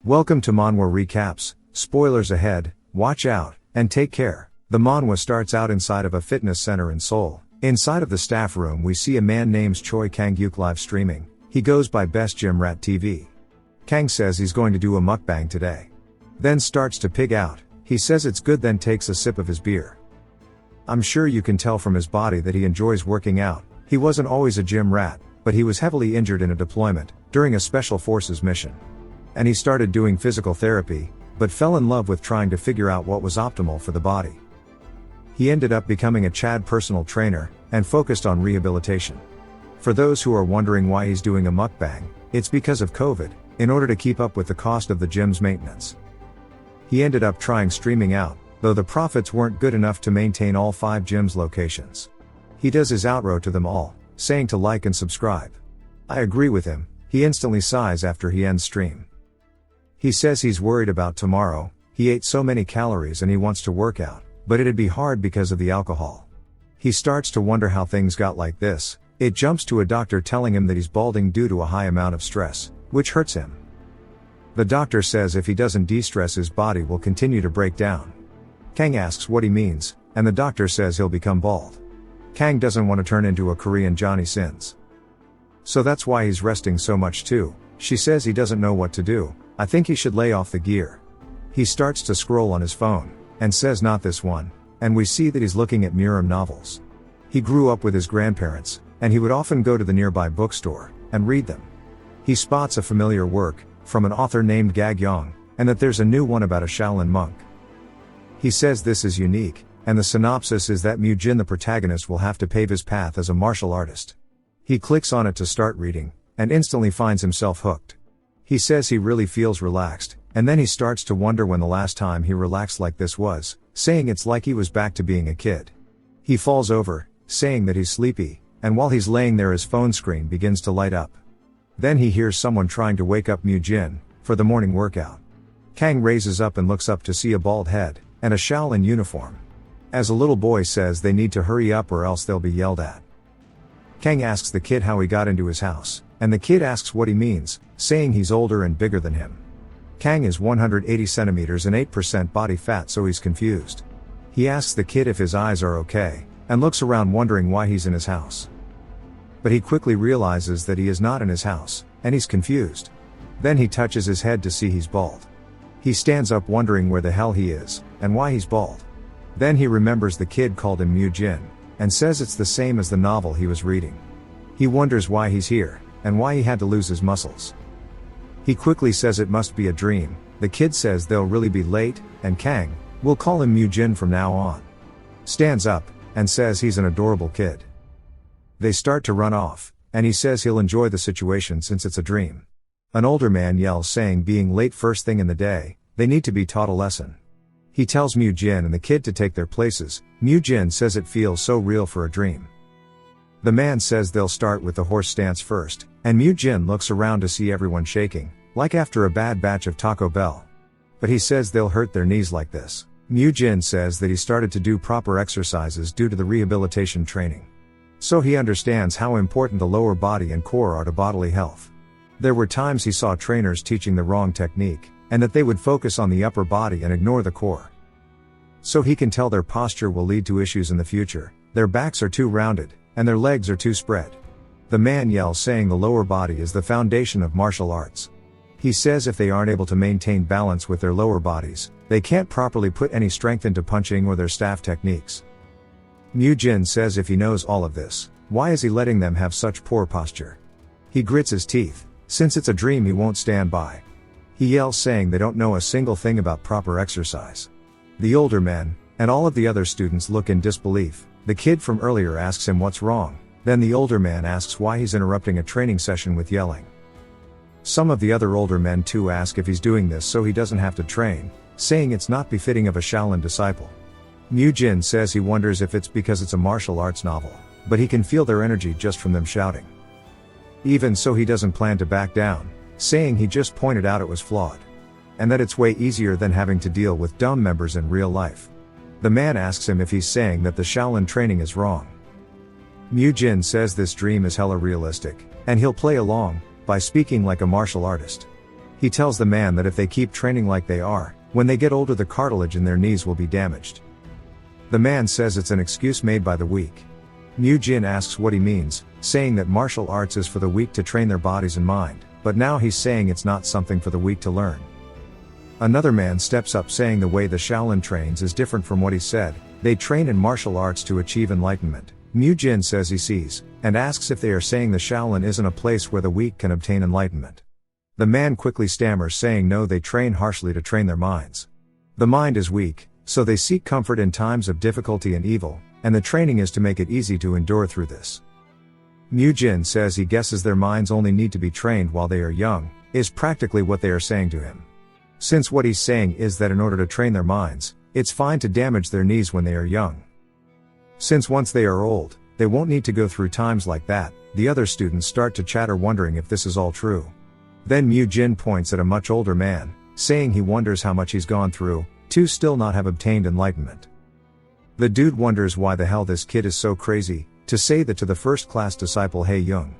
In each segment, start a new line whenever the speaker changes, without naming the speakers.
Welcome to Manhwa Recaps, spoilers ahead, watch out, and take care. The manhwa starts out inside of a fitness center in Seoul. Inside of the staff room we see a man named Choi Kang-yuk live streaming. He goes by Best Gymrat TV. Kang says he's going to do a mukbang today. Then starts to pig out. He says it's good, then takes a sip of his beer. I'm sure you can tell from his body that he enjoys working out. He wasn't always a gym rat, but he was heavily injured in a deployment, during a special forces mission. And he started doing physical therapy, but fell in love with trying to figure out what was optimal for the body. He ended up becoming a Chad personal trainer, and focused on rehabilitation. For those who are wondering why he's doing a mukbang, it's because of COVID, in order to keep up with the cost of the gym's maintenance. He ended up trying streaming out, though the profits weren't good enough to maintain all 5 gyms locations. He does his outro to them all, saying to like and subscribe. I agree with him. He instantly sighs after he ends stream. He says he's worried about tomorrow. He ate so many calories and he wants to work out, but it'd be hard because of the alcohol. He starts to wonder how things got like this. It jumps to a doctor telling him that he's balding due to a high amount of stress, which hurts him. The doctor says if he doesn't de-stress his body will continue to break down. Kang asks what he means, and the doctor says he'll become bald. Kang doesn't want to turn into a Korean Johnny Sins. So that's why he's resting so much too. She says he doesn't know what to do. I think he should lay off the gear. He starts to scroll on his phone, and says not this one, and we see that he's looking at Murim novels. He grew up with his grandparents, and he would often go to the nearby bookstore, and read them. He spots a familiar work, from an author named Gag Yong, and that there's a new one about a Shaolin monk. He says this is unique, and the synopsis is that Mu-jin the protagonist will have to pave his path as a martial artist. He clicks on it to start reading, and instantly finds himself hooked. He says he really feels relaxed, and then he starts to wonder when the last time he relaxed like this was, saying it's like he was back to being a kid. He falls over, saying that he's sleepy, and while he's laying there his phone screen begins to light up. Then he hears someone trying to wake up Mu-jin, for the morning workout. Kang raises up and looks up to see a bald head, and a Shaolin uniform. As a little boy says they need to hurry up or else they'll be yelled at. Kang asks the kid how he got into his house, and the kid asks what he means, saying he's older and bigger than him. Kang is 180 centimeters and 8% body fat, so he's confused. He asks the kid if his eyes are okay, and looks around wondering why he's in his house. But he quickly realizes that he is not in his house, and he's confused. Then he touches his head to see he's bald. He stands up wondering where the hell he is, and why he's bald. Then he remembers the kid called him Mu-jin, and says it's the same as the novel he was reading. He wonders why he's here, and why he had to lose his muscles. He quickly says it must be a dream. The kid says they'll really be late, and Kang, we'll call him Mu-jin from now on, stands up, and says he's an adorable kid. They start to run off, and he says he'll enjoy the situation since it's a dream. An older man yells saying being late first thing in the day, they need to be taught a lesson. He tells Mu-jin and the kid to take their places. Mu-jin says it feels so real for a dream. The man says they'll start with the horse stance first, and Mu-jin looks around to see everyone shaking, like after a bad batch of Taco Bell. But he says they'll hurt their knees like this. Mu-jin says that he started to do proper exercises due to the rehabilitation training. So he understands how important the lower body and core are to bodily health. There were times he saw trainers teaching the wrong technique, and that they would focus on the upper body and ignore the core. So he can tell their posture will lead to issues in the future. Their backs are too rounded, and their legs are too spread. The man yells saying the lower body is the foundation of martial arts. He says if they aren't able to maintain balance with their lower bodies, they can't properly put any strength into punching or their staff techniques. Mu-jin says if he knows all of this, why is he letting them have such poor posture? He grits his teeth. Since it's a dream he won't stand by. He yells saying they don't know a single thing about proper exercise. The older men, and all of the other students look in disbelief. The kid from earlier asks him what's wrong, then the older man asks why he's interrupting a training session with yelling. Some of the other older men too ask if he's doing this so he doesn't have to train, saying it's not befitting of a Shaolin disciple. Mu-jin says he wonders if it's because it's a martial arts novel, but he can feel their energy just from them shouting. Even so he doesn't plan to back down, saying he just pointed out it was flawed. And that it's way easier than having to deal with dumb members in real life. The man asks him if he's saying that the Shaolin training is wrong. Mu-jin says this dream is hella realistic, and he'll play along, by speaking like a martial artist. He tells the man that if they keep training like they are, when they get older the cartilage in their knees will be damaged. The man says it's an excuse made by the weak. Mu Jin asks what he means, saying that martial arts is for the weak to train their bodies and mind, but now he's saying it's not something for the weak to learn. Another man steps up saying the way the Shaolin trains is different from what he said, they train in martial arts to achieve enlightenment. Mu Jin says he sees, and asks if they are saying the Shaolin isn't a place where the weak can obtain enlightenment. The man quickly stammers saying no, they train harshly to train their minds. The mind is weak, so they seek comfort in times of difficulty and evil, and the training is to make it easy to endure through this. Mu Jin says he guesses their minds only need to be trained while they are young, is practically what they are saying to him. Since what he's saying is that in order to train their minds, it's fine to damage their knees when they are young. Since once they are old, they won't need to go through times like that, the other students start to chatter wondering if this is all true. Then Mu Jin points at a much older man, saying he wonders how much he's gone through, to still not have obtained enlightenment. The dude wonders why the hell this kid is so crazy, to say that to the first class disciple Hei Jung.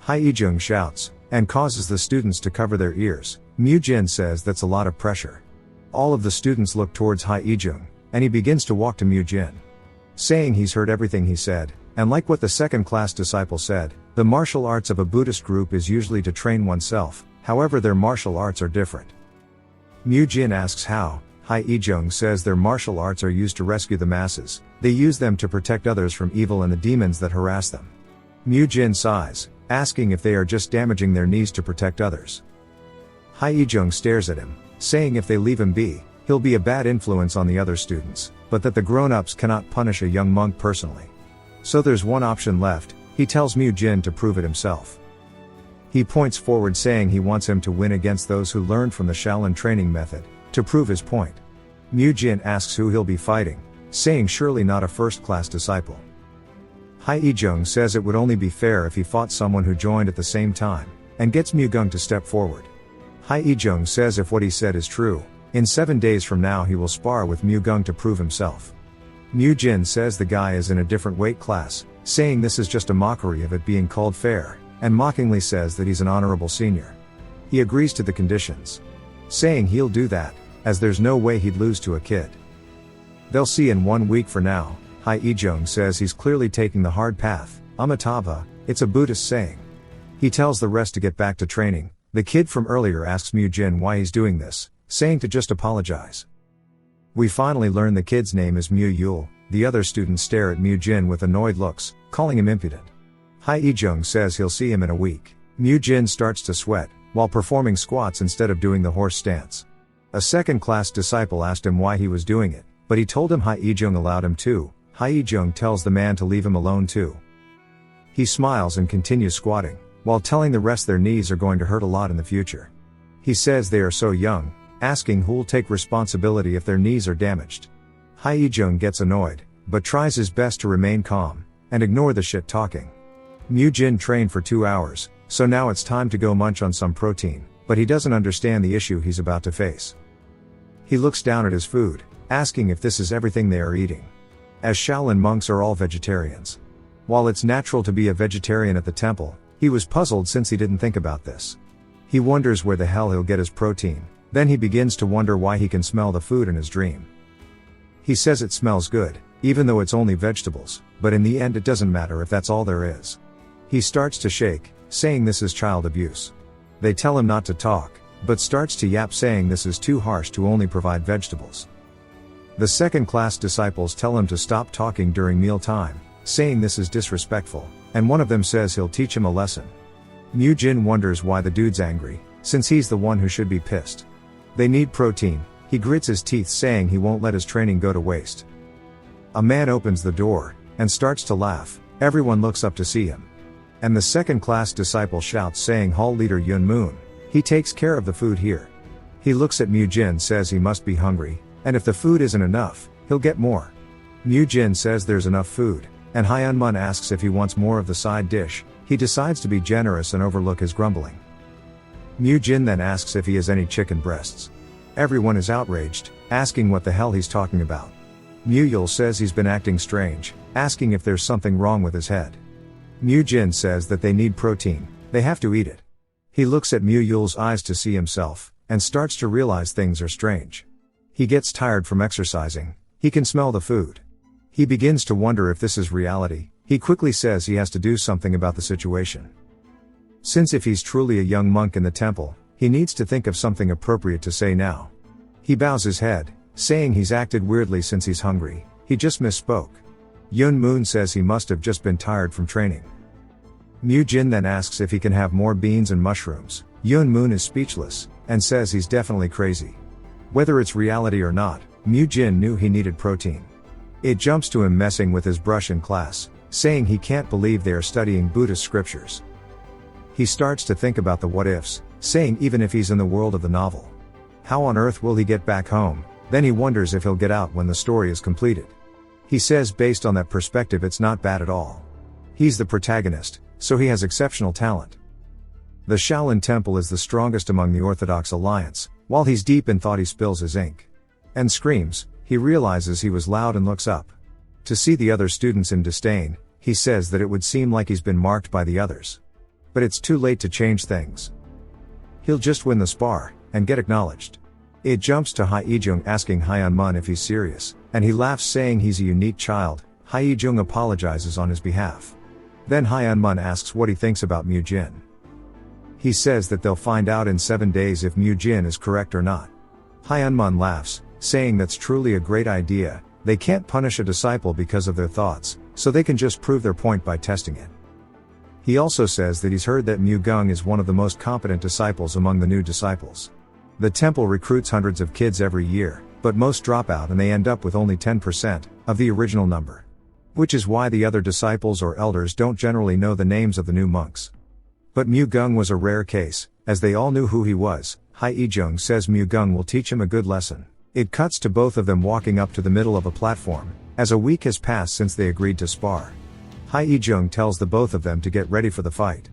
Hai Jung shouts, and causes the students to cover their ears. Mu Jin says that's a lot of pressure. All of the students look towards Hai Jung, and he begins to walk to Mu Jin. Saying he's heard everything he said, and like what the second class disciple said, the martial arts of a Buddhist group is usually to train oneself, however their martial arts are different. Mu Jin asks how. Hai Jung says their martial arts are used to rescue the masses, they use them to protect others from evil and the demons that harass them. Mu Jin sighs, asking if they are just damaging their knees to protect others. Hai Jung stares at him, saying if they leave him be, he'll be a bad influence on the other students, but that the grown-ups cannot punish a young monk personally. So there's one option left, he tells Mu Jin to prove it himself. He points forward saying he wants him to win against those who learned from the Shaolin training method, to prove his point. Mu Jin asks who he'll be fighting, saying surely not a first-class disciple. Hai Jung says it would only be fair if he fought someone who joined at the same time, and gets Mu Gung to step forward. Hai Jung says if what he said is true, in 7 days from now he will spar with Mu Gung to prove himself. Mu Jin says the guy is in a different weight class, saying this is just a mockery of it being called fair, and mockingly says that he's an honorable senior. He agrees to the conditions, saying he'll do that, as there's no way he'd lose to a kid. They'll see in 1 week for now. Hai Jung says he's clearly taking the hard path, Amitabha, it's a Buddhist saying. He tells the rest to get back to training. The kid from earlier asks Mu Jin why he's doing this, saying to just apologize. We finally learn the kid's name is Mu Yul, the other students stare at Mu Jin with annoyed looks, calling him impudent. Hai Jung says he'll see him in a week. Mu Jin starts to sweat, while performing squats instead of doing the horse stance. A second-class disciple asked him why he was doing it, but he told him Hai Jung allowed him to. Hai Jung tells the man to leave him alone too. He smiles and continues squatting, while telling the rest their knees are going to hurt a lot in the future. He says they are so young, asking who'll take responsibility if their knees are damaged. Hai Jung gets annoyed, but tries his best to remain calm, and ignore the shit talking. Mu Jin trained for 2 hours, so now it's time to go munch on some protein, but he doesn't understand the issue he's about to face. He looks down at his food, asking if this is everything they are eating. As Shaolin monks are all vegetarians. While it's natural to be a vegetarian at the temple, he was puzzled since he didn't think about this. He wonders where the hell he'll get his protein, then he begins to wonder why he can smell the food in his dream. He says it smells good, even though it's only vegetables, but in the end it doesn't matter if that's all there is. He starts to shake, saying this is child abuse. They tell him not to talk, but starts to yap saying this is too harsh to only provide vegetables. The second-class disciples tell him to stop talking during meal time, saying this is disrespectful, and one of them says he'll teach him a lesson. Mu Jin wonders why the dude's angry, since he's the one who should be pissed. They need protein, he grits his teeth saying he won't let his training go to waste. A man opens the door, and starts to laugh, everyone looks up to see him. And the second-class disciple shouts saying Hall leader Yun Moon, he takes care of the food here. He looks at Mu Jin says he must be hungry, and if the food isn't enough, he'll get more. Mu Jin says there's enough food, and Hyun Mun asks if he wants more of the side dish. He decides to be generous and overlook his grumbling. Mu Jin then asks if he has any chicken breasts. Everyone is outraged, asking what the hell he's talking about. Mu Yul says he's been acting strange, asking if there's something wrong with his head. Mu Jin says that they need protein, they have to eat it. He looks at Mu Yul's eyes to see himself, and starts to realize things are strange. He gets tired from exercising, he can smell the food. He begins to wonder if this is reality. He quickly says he has to do something about the situation. Since if he's truly a young monk in the temple, he needs to think of something appropriate to say now. He bows his head, saying he's acted weirdly since he's hungry, he just misspoke. Yun Moon says he must have just been tired from training. Mu Jin then asks if he can have more beans and mushrooms. Yun Moon is speechless, and says he's definitely crazy. Whether it's reality or not, Mu Jin knew he needed protein. It jumps to him messing with his brush in class, saying he can't believe they are studying Buddhist scriptures. He starts to think about the what-ifs, saying even if he's in the world of the novel, how on earth will he get back home? Then he wonders if he'll get out when the story is completed. He says based on that perspective it's not bad at all. He's the protagonist, so he has exceptional talent. The Shaolin Temple is the strongest among the Orthodox Alliance. While he's deep in thought he spills his ink. And screams, he realizes he was loud and looks up. To see the other students in disdain, he says that it would seem like he's been marked by the others. But it's too late to change things. He'll just win the spar, and get acknowledged. It jumps to Hai Ijung asking Hyunmun if he's serious, and he laughs saying he's a unique child. Hai Ijung apologizes on his behalf. Then Hyunmun asks what he thinks about Mu Jin. He says that they'll find out in 7 days if Mu Jin is correct or not. Hyunmun laughs, saying that's truly a great idea. They can't punish a disciple because of their thoughts, so they can just prove their point by testing it. He also says that he's heard that Mu Gung is one of the most competent disciples among the new disciples. The temple recruits hundreds of kids every year, but most drop out and they end up with only 10% of the original number. Which is why the other disciples or elders don't generally know the names of the new monks. But Mu Gung was a rare case, as they all knew who he was. Hai Ijung says Mu Gung will teach him a good lesson. It cuts to both of them walking up to the middle of a platform, as a week has passed since they agreed to spar. Hai Ijung tells the both of them to get ready for the fight.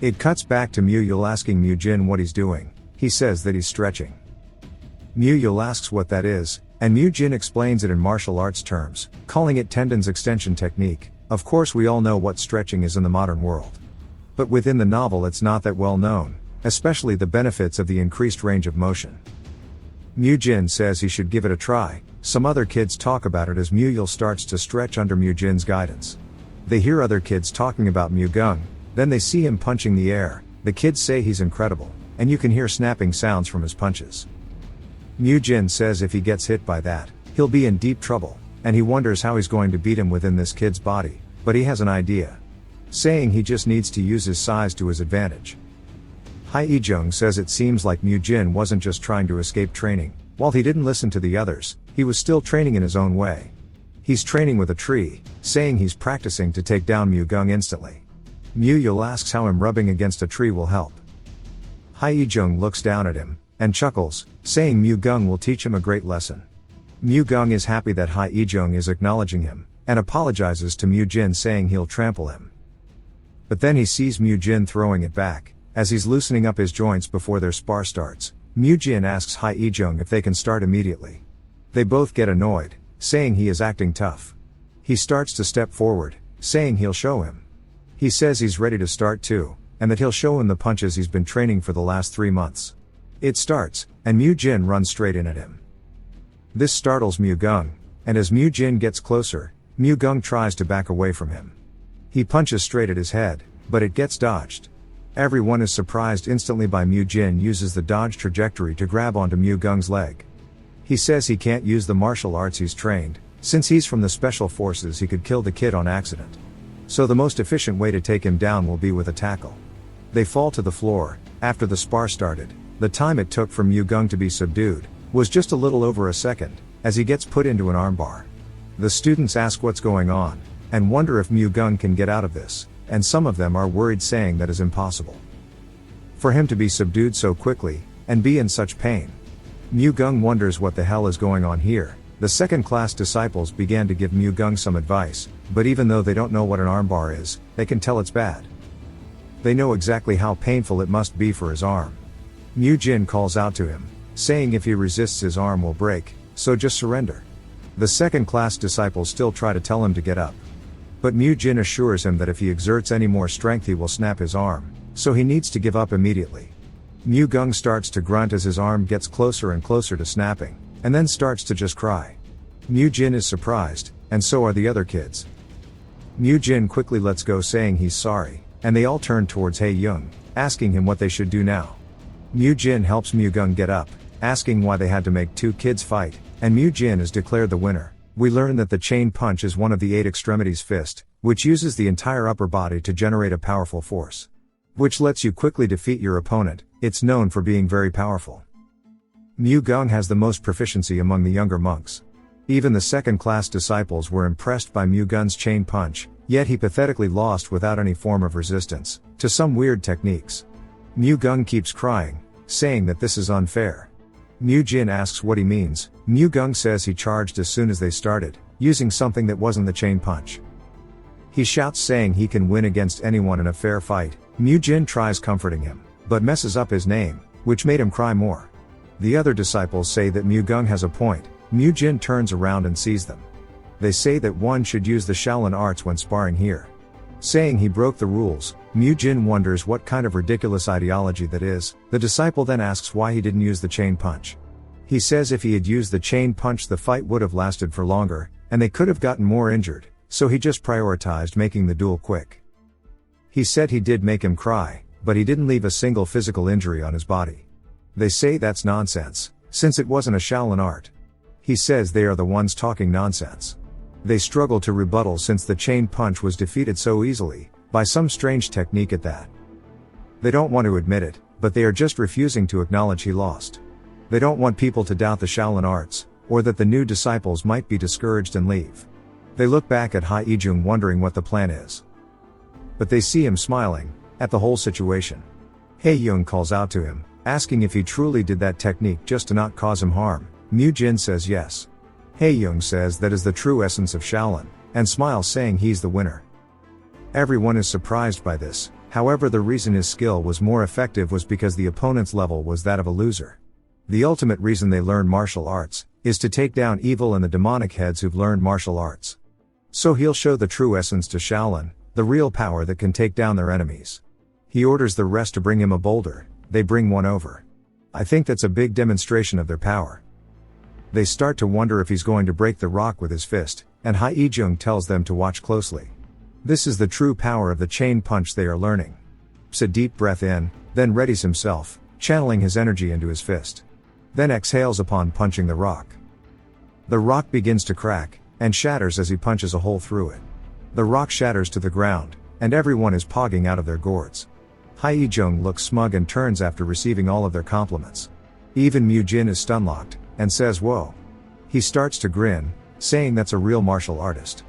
It cuts back to Mu Yul asking Mu Jin what he's doing. He says that he's stretching. Mu Yul asks what that is, and Mu Jin explains it in martial arts terms, calling it tendons extension technique. Of course we all know what stretching is in the modern world. But within the novel it's not that well known, especially the benefits of the increased range of motion. Mu Jin says he should give it a try. Some other kids talk about it as Mu Yul starts to stretch under Mu Jin's guidance. They hear other kids talking about Mu Gung, then they see him punching the air. The kids say he's incredible, and you can hear snapping sounds from his punches. Mu Jin says if he gets hit by that, he'll be in deep trouble, and he wonders how he's going to beat him within this kid's body, but he has an idea. Saying he just needs to use his size to his advantage. Hai Ijung says it seems like Mu Jin wasn't just trying to escape training. While he didn't listen to the others, he was still training in his own way. He's training with a tree, saying he's practicing to take down Mu Gung instantly. Mu Yul asks how him rubbing against a tree will help. Hai Ijung looks down at him, and chuckles, saying Mu Gung will teach him a great lesson. Mu Gung is happy that Hai Ijung is acknowledging him, and apologizes to Mu Jin saying he'll trample him. But then he sees Mu Jin throwing it back. As he's loosening up his joints before their spar starts, Mu Jin asks Hai Ijung if they can start immediately. They both get annoyed, saying he is acting tough. He starts to step forward, saying he'll show him. He says he's ready to start too, and that he'll show him the punches he's been training for the last 3 months. It starts, and Mu Jin runs straight in at him. This startles Mu Gung, and as Mu Jin gets closer, Mu Gung tries to back away from him. He punches straight at his head, but it gets dodged. Everyone is surprised instantly by Mu Jin uses the dodge trajectory to grab onto Mu Gung's leg. He says he can't use the martial arts he's trained. Since he's from the special forces he could kill the kid on accident. So the most efficient way to take him down will be with a tackle. They fall to the floor. After the spar started, the time it took for Mu Gung to be subdued was just a little over a second, as he gets put into an armbar. The students ask what's going on, and wonder if Mu Gung can get out of this, and some of them are worried saying that is impossible. For him to be subdued so quickly, and be in such pain. Mu Gung wonders what the hell is going on here. The second-class disciples began to give Mu Gung some advice, but even though they don't know what an armbar is, they can tell it's bad. They know exactly how painful it must be for his arm. Mu Jin calls out to him, saying if he resists his arm will break, so just surrender. The second-class disciples still try to tell him to get up. But Mu Jin assures him that if he exerts any more strength he will snap his arm. so he needs to give up immediately. Mu Gung starts to grunt as his arm gets closer and closer to snapping, and then starts to just cry. Mu Jin is surprised, and so are the other kids. Mu Jin quickly lets go saying he's sorry, and they all turn towards Hae Young, asking him what they should do now. Mu Jin helps Mu Gung get up, asking why they had to make two kids fight, and Mu Jin is declared the winner. We learn that the chain punch is one of the 8 extremities fist, which uses the entire upper body to generate a powerful force, which lets you quickly defeat your opponent. It's known for being very powerful. Mu Gung has the most proficiency among the younger monks. Even the second-class disciples were impressed by Mu Gung's chain punch, yet he pathetically lost without any form of resistance to some weird techniques. Mu Gung keeps crying, saying that this is unfair. Mu Jin asks what he means. Mu Gung says he charged as soon as they started, using something that wasn't the chain punch. He shouts saying he can win against anyone in a fair fight. Mu Jin tries comforting him, but messes up his name, which made him cry more. The other disciples say that Mu Gung has a point. Mu Jin turns around and sees them. They say that one should use the Shaolin arts when sparring here. Saying he broke the rules, Mu Jin wonders what kind of ridiculous ideology that is. The disciple then asks why he didn't use the chain punch. He says if he had used the chain punch the fight would have lasted for longer, and they could have gotten more injured, so he just prioritized making the duel quick. He said he did make him cry, but he didn't leave a single physical injury on his body. They say that's nonsense, since it wasn't a Shaolin art. He says they are the ones talking nonsense. They struggle to rebuttal since the chain punch was defeated so easily, by some strange technique at that. They don't want to admit it, but they are just refusing to acknowledge he lost. They don't want people to doubt the Shaolin arts, or that the new disciples might be discouraged and leave. They look back at Hae Ijung wondering what the plan is. But they see him smiling, at the whole situation. Hae Young calls out to him, asking if he truly did that technique just to not cause him harm. Mu Jin says yes. Hae Young says that is the true essence of Shaolin, and smiles saying he's the winner. Everyone is surprised by this, however the reason his skill was more effective was because the opponent's level was that of a loser. The ultimate reason they learn martial arts, is to take down evil and the demonic heads who've learned martial arts. So he'll show the true essence to Shaolin, the real power that can take down their enemies. He orders the rest to bring him a boulder. They bring one over. I think that's a big demonstration of their power. They start to wonder if he's going to break the rock with his fist, and Hae Ijung tells them to watch closely. This is the true power of the chain punch they are learning. Takes a deep breath in, then readies himself, channeling his energy into his fist. Then exhales upon punching the rock. The rock begins to crack, and shatters as he punches a hole through it. The rock shatters to the ground, and everyone is pogging out of their gourds. Hae Ijung looks smug and turns after receiving all of their compliments. Even Mu Jin is stun-locked, and says whoa. He starts to grin, saying that's a real martial artist.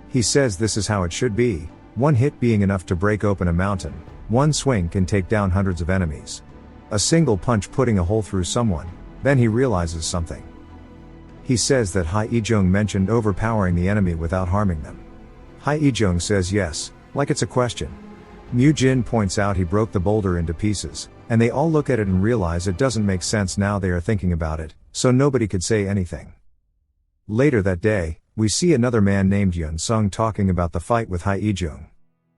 He says this is how it should be, one hit being enough to break open a mountain, one swing can take down hundreds of enemies. A single punch putting a hole through someone, then he realizes something. He says that Hae Ijung mentioned overpowering the enemy without harming them. Hae Ijung says yes, like it's a question. Mu Jin points out he broke the boulder into pieces, and they all look at it and realize it doesn't make sense now they are thinking about it, so nobody could say anything. Later that day, we see another man named Yun Sung talking about the fight with Hae Ijung.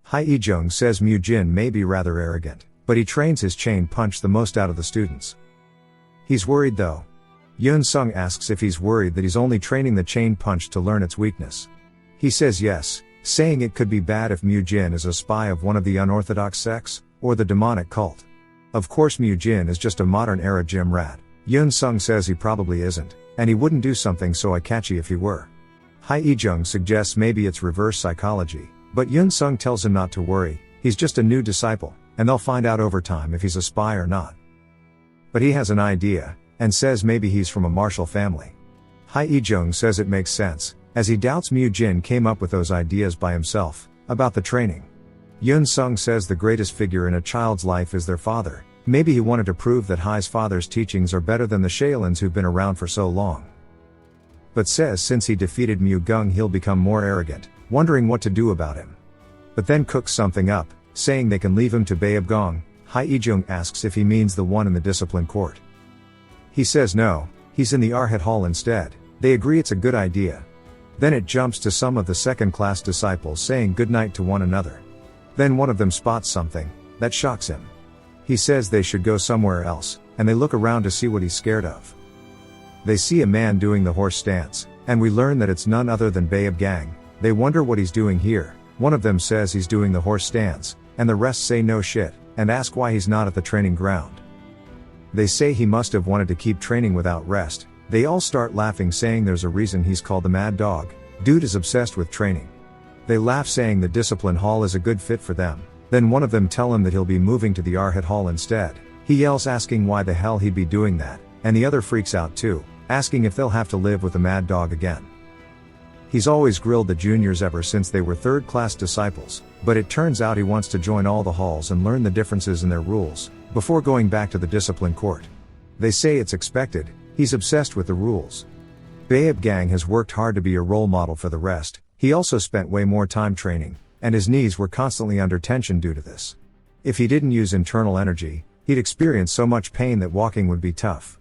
Hae Ijung says Mu Jin may be rather arrogant, but he trains his chain punch the most out of the students. He's worried though. Yun Sung asks if he's worried that he's only training the chain punch to learn its weakness. He says yes, saying it could be bad if Mu Jin is a spy of one of the unorthodox sects, or the demonic cult. Of course Mu Jin is just a modern-era Gymrat. Yun Sung says he probably isn't, and he wouldn't do something so eye-catchy if he were. Hae Ijung suggests maybe it's reverse psychology, but Yun Sung tells him not to worry, he's just a new disciple, and they'll find out over time if he's a spy or not. But he has an idea, and says maybe he's from a martial family. Hae Ijung says it makes sense, as he doubts Mu Jin came up with those ideas by himself, about the training. Yun Sung says the greatest figure in a child's life is their father, maybe he wanted to prove that Hae's father's teachings are better than the Shaolins who've been around for so long. But says since he defeated Mu Gung he'll become more arrogant, wondering what to do about him. But then cooks something up, saying they can leave him to Babe Gong. Hae Ijung asks if he means the one in the discipline court. He says no, he's in the Arhat Hall instead. They agree it's a good idea. Then it jumps to some of the second-class disciples saying goodnight to one another. Then one of them spots something. That shocks him. He says they should go somewhere else, and they look around to see what he's scared of. They see a man doing the horse stance, and we learn that it's none other than Babe Gang. They wonder what he's doing here. One of them says he's doing the horse stance, and the rest say no shit, and ask why he's not at the training ground. They say he must have wanted to keep training without rest. They all start laughing, saying there's a reason he's called the Mad Dog. Dude is obsessed with training. They laugh, saying the discipline hall is a good fit for them. Then one of them tell him that he'll be moving to the Arhat hall instead. He yells, asking why the hell he'd be doing that, and the other freaks out too, asking if they'll have to live with the Mad Dog again. He's always grilled the juniors ever since they were third-class disciples, but it turns out he wants to join all the halls and learn the differences in their rules, before going back to the discipline court. They say it's expected. He's obsessed with the rules. Babe Gang has worked hard to be a role model for the rest. He also spent way more time training, and his knees were constantly under tension due to this. If he didn't use internal energy, he'd experience so much pain that walking would be tough.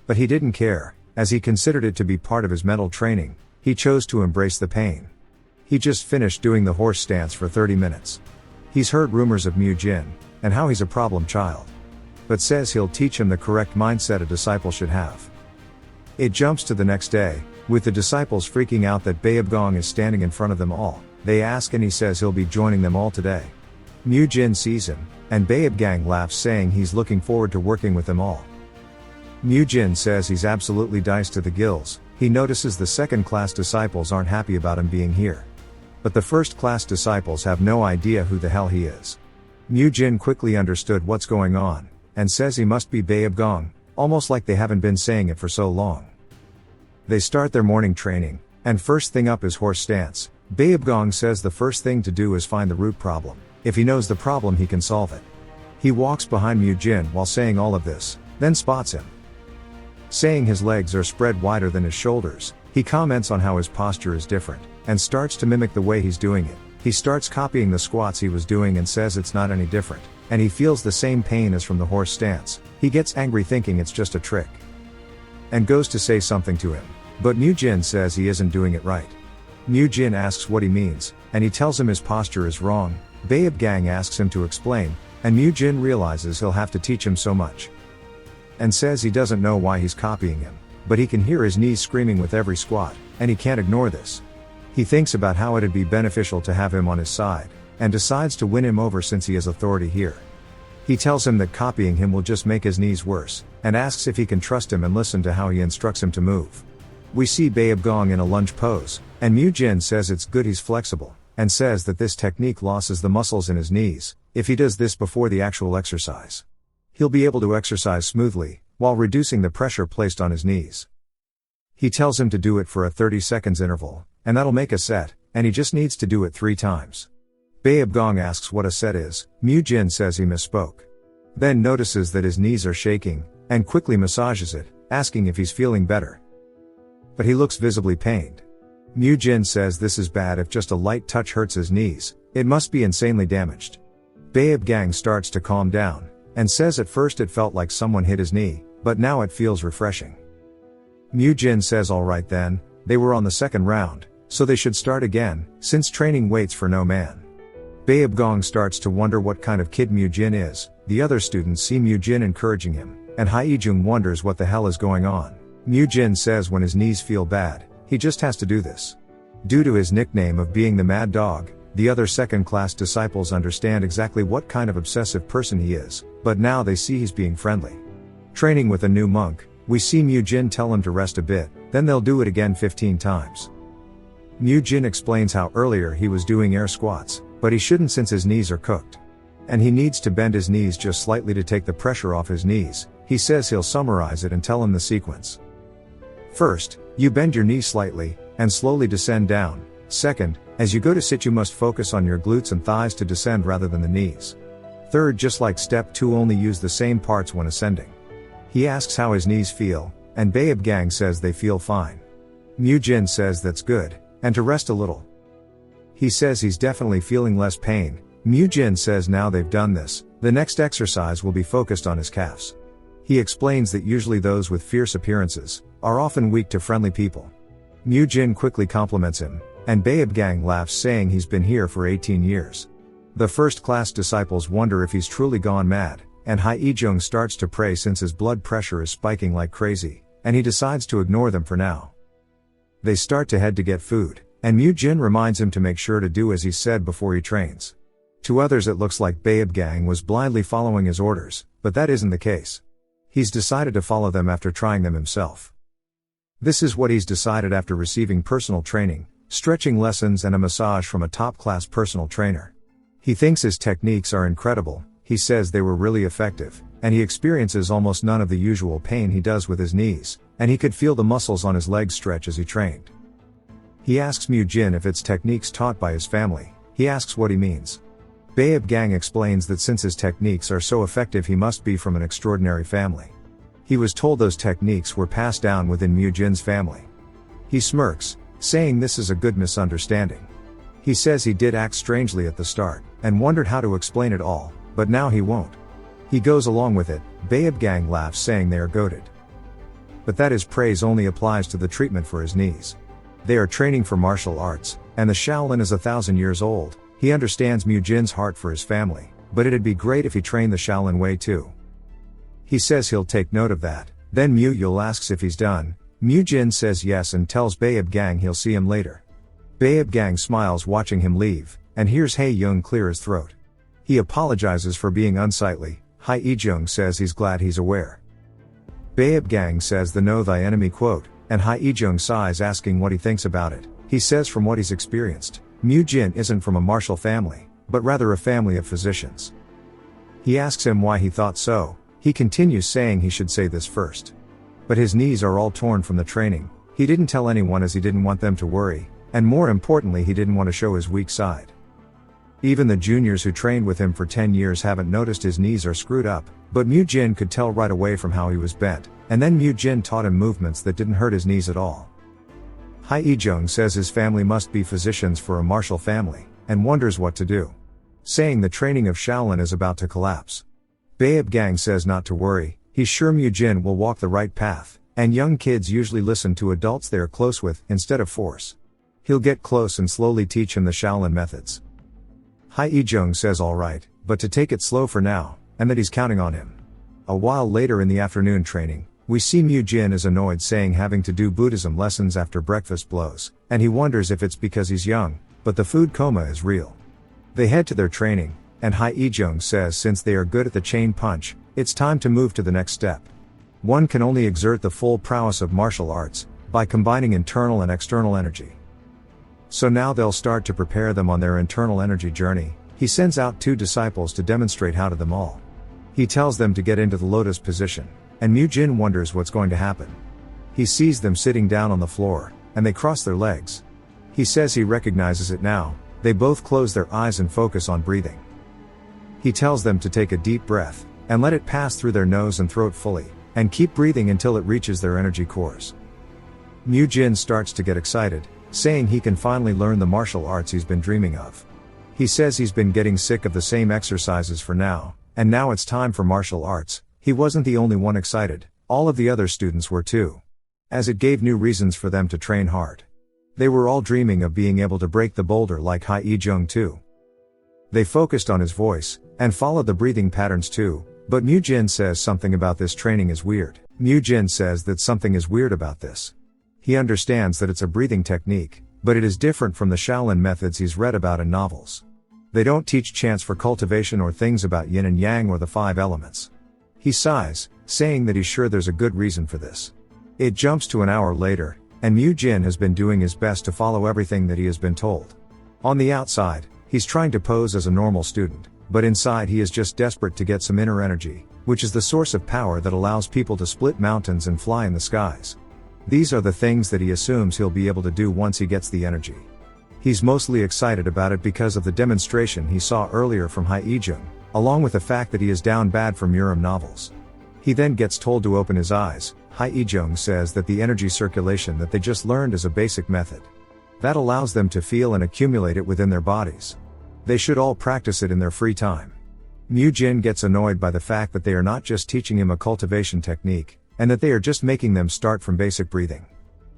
But he didn't care, as he considered it to be part of his mental training. He chose to embrace the pain. He just finished doing the horse stance for 30 minutes. He's heard rumors of Mu-jin, and how he's a problem child. But says he'll teach him the correct mindset a disciple should have. It jumps to the next day, with the disciples freaking out that Babe Gong is standing in front of them all. They ask and he says he'll be joining them all today. Mu-jin sees him, and Babe Gang laughs, saying he's looking forward to working with them all. Mu-jin says he's absolutely diced to the gills. He notices the second-class disciples aren't happy about him being here. But the first-class disciples have no idea who the hell he is. Mu-jin quickly understood what's going on, and says he must be Babe Gong, almost like they haven't been saying it for so long. They start their morning training, and first thing up is horse stance. Babe Gong says the first thing to do is find the root problem. If he knows the problem, he can solve it. He walks behind Mu-jin while saying all of this, then spots him. Saying his legs are spread wider than his shoulders, he comments on how his posture is different, and starts to mimic the way he's doing it. He starts copying the squats he was doing and says it's not any different, and he feels the same pain as from the horse stance. He gets angry, thinking it's just a trick, and goes to say something to him. But Mu-jin says he isn't doing it right. Mu-jin asks what he means, and he tells him his posture is wrong. Babe Gang asks him to explain, and Mu-jin realizes he'll have to teach him so much, and says he doesn't know why he's copying him, but he can hear his knees screaming with every squat, and he can't ignore this. He thinks about how it'd be beneficial to have him on his side, and decides to win him over since he has authority here. He tells him that copying him will just make his knees worse, and asks if he can trust him and listen to how he instructs him to move. We see Babe Gong in a lunge pose, and Mu-jin says it's good he's flexible, and says that this technique loses the muscles in his knees. If he does this before the actual exercise, he'll be able to exercise smoothly, while reducing the pressure placed on his knees. He tells him to do it for a 30 seconds interval, and that'll make a set, and he just needs to do it 3 times. Babe Gong asks what a set is. Mu-jin says he misspoke. Then notices that his knees are shaking, and quickly massages it, asking if he's feeling better. But he looks visibly pained. Mu-jin says this is bad. If just a light touch hurts his knees, it must be insanely damaged. Babe Gang starts to calm down, and says at first it felt like someone hit his knee, but now it feels refreshing. Mu-jin says alright then, they were on the second round, so they should start again, since training waits for no man. Babe Gong starts to wonder what kind of kid Mu-jin is. The other students see Mu-jin encouraging him, and Hae-jung wonders what the hell is going on. Mu-jin says when his knees feel bad, he just has to do this. Due to his nickname of being the Mad Dog, the other second-class disciples understand exactly what kind of obsessive person he is, but now they see he's being friendly. Training with a new monk, we see Mu-jin tell him to rest a bit, then they'll do it again 15 times. Mu-jin explains how earlier he was doing air squats, but he shouldn't since his knees are cooked. And he needs to bend his knees just slightly to take the pressure off his knees. He says he'll summarize it and tell him the sequence. First, you bend your knees slightly, and slowly descend down. Second, as you go to sit you must focus on your glutes and thighs to descend rather than the knees. Third, just like step 2, only use the same parts when ascending. He asks how his knees feel, and Babe Gang says they feel fine. Mu-jin says that's good, and to rest a little. He says he's definitely feeling less pain. Mu-jin says now they've done this, the next exercise will be focused on his calves. He explains that usually those with fierce appearances are often weak to friendly people. Mu-jin quickly compliments him, and Babe Gang laughs, saying he's been here for 18 years. The first-class disciples wonder if he's truly gone mad, and Hae-jung starts to pray since his blood pressure is spiking like crazy, and he decides to ignore them for now. They start to head to get food, and Mu-jin reminds him to make sure to do as he said before he trains. To others it looks like Babe-gang was blindly following his orders, but that isn't the case. He's decided to follow them after trying them himself. This is what he's decided after receiving personal training, stretching lessons and a massage from a top-class personal trainer. He thinks his techniques are incredible, he says they were really effective, and he experiences almost none of the usual pain he does with his knees, and he could feel the muscles on his legs stretch as he trained. He asks Mu-jin if it's techniques taught by his family. He asks what he means. Babe-gang explains that since his techniques are so effective he must be from an extraordinary family. He was told those techniques were passed down within Mu-jin's family. He smirks, saying this is a good misunderstanding. He says he did act strangely at the start, and wondered how to explain it all, but now he won't. He goes along with it. Babe-gang laughs, saying they are goated. But that his praise only applies to the treatment for his knees. They are training for martial arts, and the Shaolin is 1,000 years old. He understands Mu-jin's heart for his family, but it'd be great if he trained the Shaolin way too. He says he'll take note of that. Then Mu-yul asks if he's done. Mu-jin says yes and tells Babe-gang he'll see him later. Babe-gang smiles watching him leave, and hears Hae-jung clear his throat. He apologizes for being unsightly. Hae-jung says he's glad he's aware. Babe-gang says the know thy enemy quote, and Hae-jung sighs asking what he thinks about it. He says from what he's experienced, Mu-jin isn't from a martial family, but rather a family of physicians. He asks him why he thought so. He continues saying he should say this first. But his knees are all torn from the training. He didn't tell anyone as he didn't want them to worry, and more importantly he didn't want to show his weak side. Even the juniors who trained with him for 10 years haven't noticed his knees are screwed up, but Mu-jin could tell right away from how he was bent, and then Mu-jin taught him movements that didn't hurt his knees at all. Hae-jung says his family must be physicians for a martial family, and wonders what to do. Saying the training of Shaolin is about to collapse. Babe-gang says not to worry, he's sure Mu-jin will walk the right path, and young kids usually listen to adults they are close with, instead of force. He'll get close and slowly teach him the Shaolin methods. Hae-jung says alright, but to take it slow for now, and that he's counting on him. A while later in the afternoon training, we see Mu-jin is annoyed saying having to do Buddhism lessons after breakfast blows, and he wonders if it's because he's young, but the food coma is real. They head to their training, and Hae-jung says since they are good at the chain punch, it's time to move to the next step. One can only exert the full prowess of martial arts, by combining internal and external energy. So now they'll start to prepare them on their internal energy journey. He sends out 2 disciples to demonstrate how to them all. He tells them to get into the lotus position, and Mu-jin wonders what's going to happen. He sees them sitting down on the floor, and they cross their legs. He says he recognizes it now. They both close their eyes and focus on breathing. He tells them to take a deep breath, and let it pass through their nose and throat fully, and keep breathing until it reaches their energy cores. Mu-jin starts to get excited, saying he can finally learn the martial arts he's been dreaming of. He says he's been getting sick of the same exercises for now, and now it's time for martial arts. He wasn't the only one excited, all of the other students were too. As it gave new reasons for them to train hard. They were all dreaming of being able to break the boulder like Hae-jung too. They focused on his voice, and followed the breathing patterns too, but Mu-jin says something about this training is weird. Mu-jin says that something is weird about this. He understands that it's a breathing technique, but it is different from the Shaolin methods he's read about in novels. They don't teach chants for cultivation or things about yin and yang or the 5 elements. He sighs, saying that he's sure there's a good reason for this. It jumps to an hour later, and Mu-jin has been doing his best to follow everything that he has been told. On the outside, he's trying to pose as a normal student, but inside he is just desperate to get some inner energy, which is the source of power that allows people to split mountains and fly in the skies. These are the things that he assumes he'll be able to do once he gets the energy. He's mostly excited about it because of the demonstration he saw earlier from Hae-jung, along with the fact that he is down bad for Murim novels. He then gets told to open his eyes. Hae-jung says that the energy circulation that they just learned is a basic method. That allows them to feel and accumulate it within their bodies. They should all practice it in their free time. Mu-jin gets annoyed by the fact that they are not just teaching him a cultivation technique, and that they are just making them start from basic breathing.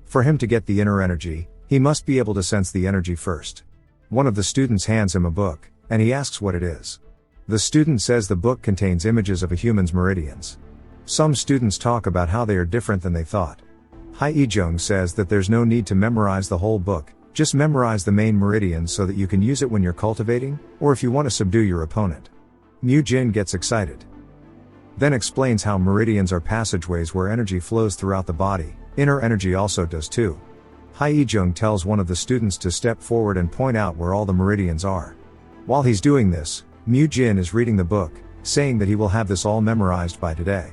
For him to get the inner energy, he must be able to sense the energy first. One of the students hands him a book, and he asks what it is. The student says the book contains images of a human's meridians. Some students talk about how they are different than they thought. Hae-jung says that there's no need to memorize the whole book, just memorize the main meridians so that you can use it when you're cultivating, or if you want to subdue your opponent. Mu-jin gets excited. Then explains how meridians are passageways where energy flows throughout the body, inner energy also does too. Hae-jung tells one of the students to step forward and point out where all the meridians are. While he's doing this, Mu-jin is reading the book, saying that he will have this all memorized by today.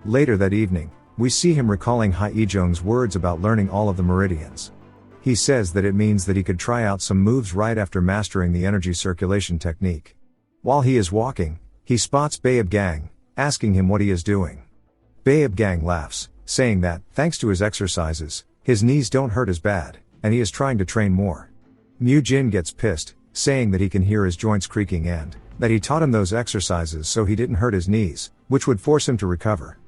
Later that evening, we see him recalling Hae-jung's words about learning all of the meridians. He says that it means that he could try out some moves right after mastering the energy circulation technique. While he is walking, he spots Baeab-gang, asking him what he is doing. Baeab-gang laughs, saying that, thanks to his exercises, his knees don't hurt as bad, and he is trying to train more. Mu-jin gets pissed, saying that he can hear his joints creaking and that he taught him those exercises so he didn't hurt his knees, which would force him to recover.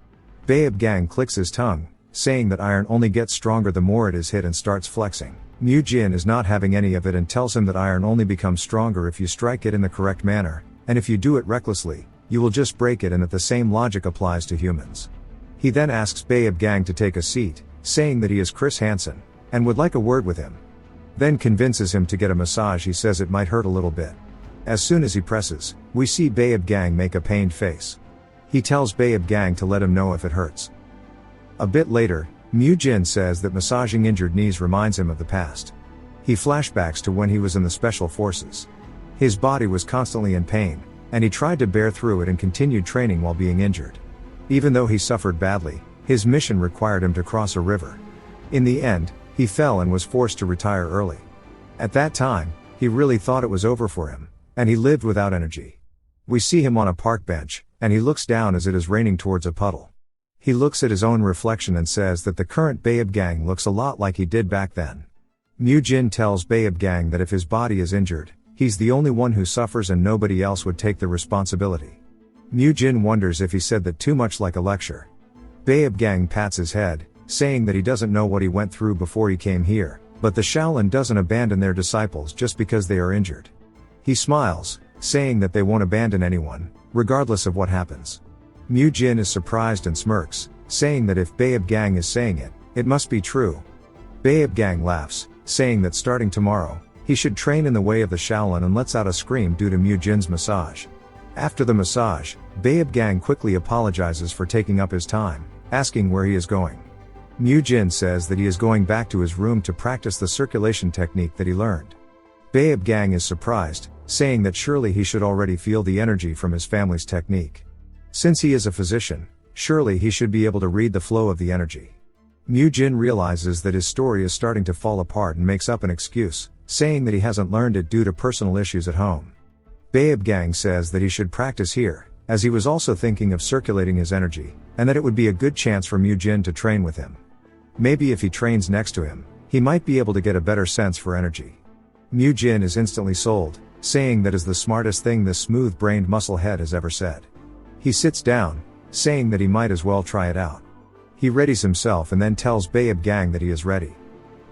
Baeab-gang clicks his tongue, saying that iron only gets stronger the more it is hit, and starts flexing. Mu-jin is not having any of it and tells him that iron only becomes stronger if you strike it in the correct manner, and if you do it recklessly, you will just break it, and that the same logic applies to humans. He then asks Baeab-gang to take a seat, saying that he is Chris Hansen, and would like a word with him. Then convinces him to get a massage. He says it might hurt a little bit. As soon as he presses, we see Baeab-gang make a pained face. He tells Baeab-gang to let him know if it hurts. A bit later, Mu-jin says that massaging injured knees reminds him of the past. He flashbacks to when he was in the special forces. His body was constantly in pain, and he tried to bear through it and continued training while being injured. Even though he suffered badly, his mission required him to cross a river. In the end, he fell and was forced to retire early. At that time, he really thought it was over for him, and he lived without energy. We see him on a park bench, and he looks down as it is raining towards a puddle. He looks at his own reflection and says that the current Baeab-gang looks a lot like he did back then. Mu-jin tells Baeab-gang that if his body is injured, he's the only one who suffers and nobody else would take the responsibility. Mu-jin wonders if he said that too much like a lecture. Baeab-gang pats his head, saying that he doesn't know what he went through before he came here, but the Shaolin doesn't abandon their disciples just because they are injured. He smiles, saying that they won't abandon anyone, regardless of what happens. Mu-jin is surprised and smirks, saying that if Baeab-gang is saying it, it must be true. Baeab-gang laughs, saying that starting tomorrow, he should train in the way of the Shaolin, and lets out a scream due to Mu-jin's massage. After the massage, Baeab-gang quickly apologizes for taking up his time, asking where he is going. Mu-jin says that he is going back to his room to practice the circulation technique that he learned. Baeab-gang is surprised, saying that surely he should already feel the energy from his family's technique. Since he is a physician, surely he should be able to read the flow of the energy. Mu-jin realizes that his story is starting to fall apart and makes up an excuse, saying that he hasn't learned it due to personal issues at home. Baeab-gang says that he should practice here, as he was also thinking of circulating his energy, and that it would be a good chance for Mu-jin to train with him. Maybe if he trains next to him, he might be able to get a better sense for energy. Mu-jin is instantly sold, saying that is the smartest thing this smooth-brained musclehead has ever said. He sits down, saying that he might as well try it out. He readies himself and then tells Baeab-gang that he is ready.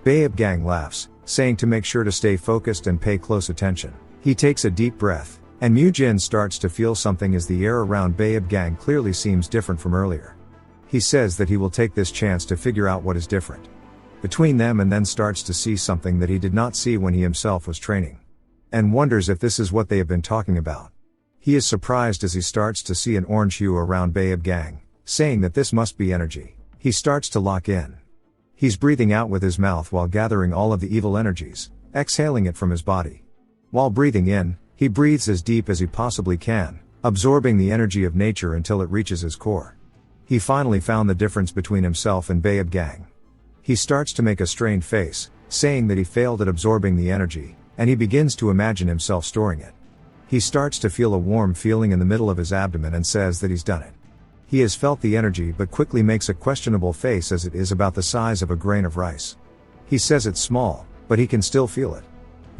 Baeab-gang laughs, saying to make sure to stay focused and pay close attention. He takes a deep breath, and Mu-jin starts to feel something as the air around Baeab-gang clearly seems different from earlier. He says that he will take this chance to figure out what is different between them, and then starts to see something that he did not see when he himself was training, and wonders if this is what they have been talking about. He is surprised as he starts to see an orange hue around Baeab-gang, saying that this must be energy. He starts to lock in. He's breathing out with his mouth while gathering all of the evil energies, exhaling it from his body. While breathing in, he breathes as deep as he possibly can, absorbing the energy of nature until it reaches his core. He finally found the difference between himself and Baeab-gang. He starts to make a strained face, saying that he failed at absorbing the energy, and he begins to imagine himself storing it. He starts to feel a warm feeling in the middle of his abdomen and says that he's done it. He has felt the energy but quickly makes a questionable face as it is about the size of a grain of rice. He says it's small, but he can still feel it.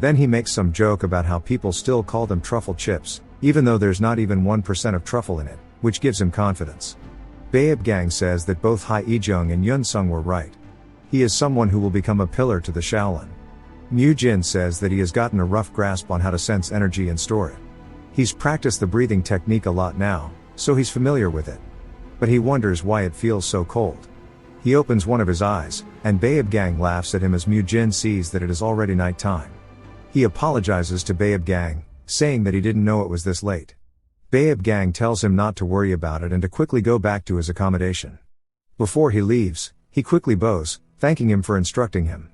Then he makes some joke about how people still call them truffle chips, even though there's not even 1% of truffle in it, which gives him confidence. Baeab-gang says that both Hae-jung and Yun-sung were right. He is someone who will become a pillar to the Shaolin. Mu Jin says that he has gotten a rough grasp on how to sense energy and store it. He's practiced the breathing technique a lot now, so he's familiar with it. But he wonders why it feels so cold. He opens one of his eyes, and Babe Gang laughs at him as Mu Jin sees that it is already night time. He apologizes to Babe Gang, saying that he didn't know it was this late. Babe Gang tells him not to worry about it and to quickly go back to his accommodation. Before he leaves, he quickly bows, thanking him for instructing him.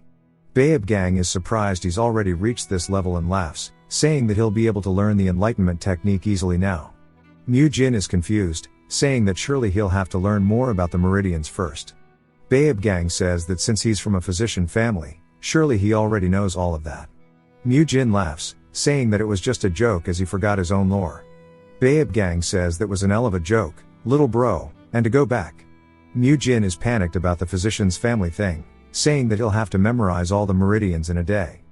Babe Gang is surprised he's already reached this level and laughs, saying that he'll be able to learn the enlightenment technique easily now. Mu Jin is confused, saying that surely he'll have to learn more about the meridians first. Babe Gang says that since he's from a physician family, surely he already knows all of that. Mu Jin laughs, saying that it was just a joke as he forgot his own lore. Babe Gang says that was an hell of a joke, little bro, and to go back. Mu Jin is panicked about the physician's family thing, saying that he'll have to memorize all the meridians in a day.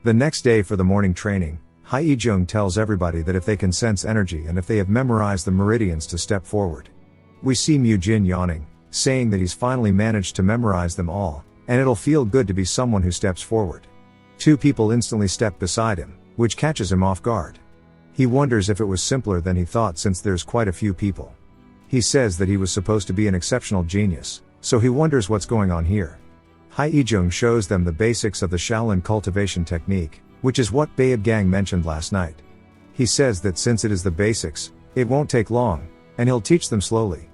The next day for the morning training, Hae-jung tells everybody that if they can sense energy and if they have memorized the meridians to step forward. We see Mu Jin yawning, saying that he's finally managed to memorize them all, and it'll feel good to be someone who steps forward. Two people instantly step beside him, which catches him off guard. He wonders if it was simpler than he thought since there's quite a few people. He says that he was supposed to be an exceptional genius, so he wonders what's going on here. Hae-jung shows them the basics of the Shaolin cultivation technique, which is what Babe Gang mentioned last night. He says that since it is the basics, it won't take long, and he'll teach them slowly.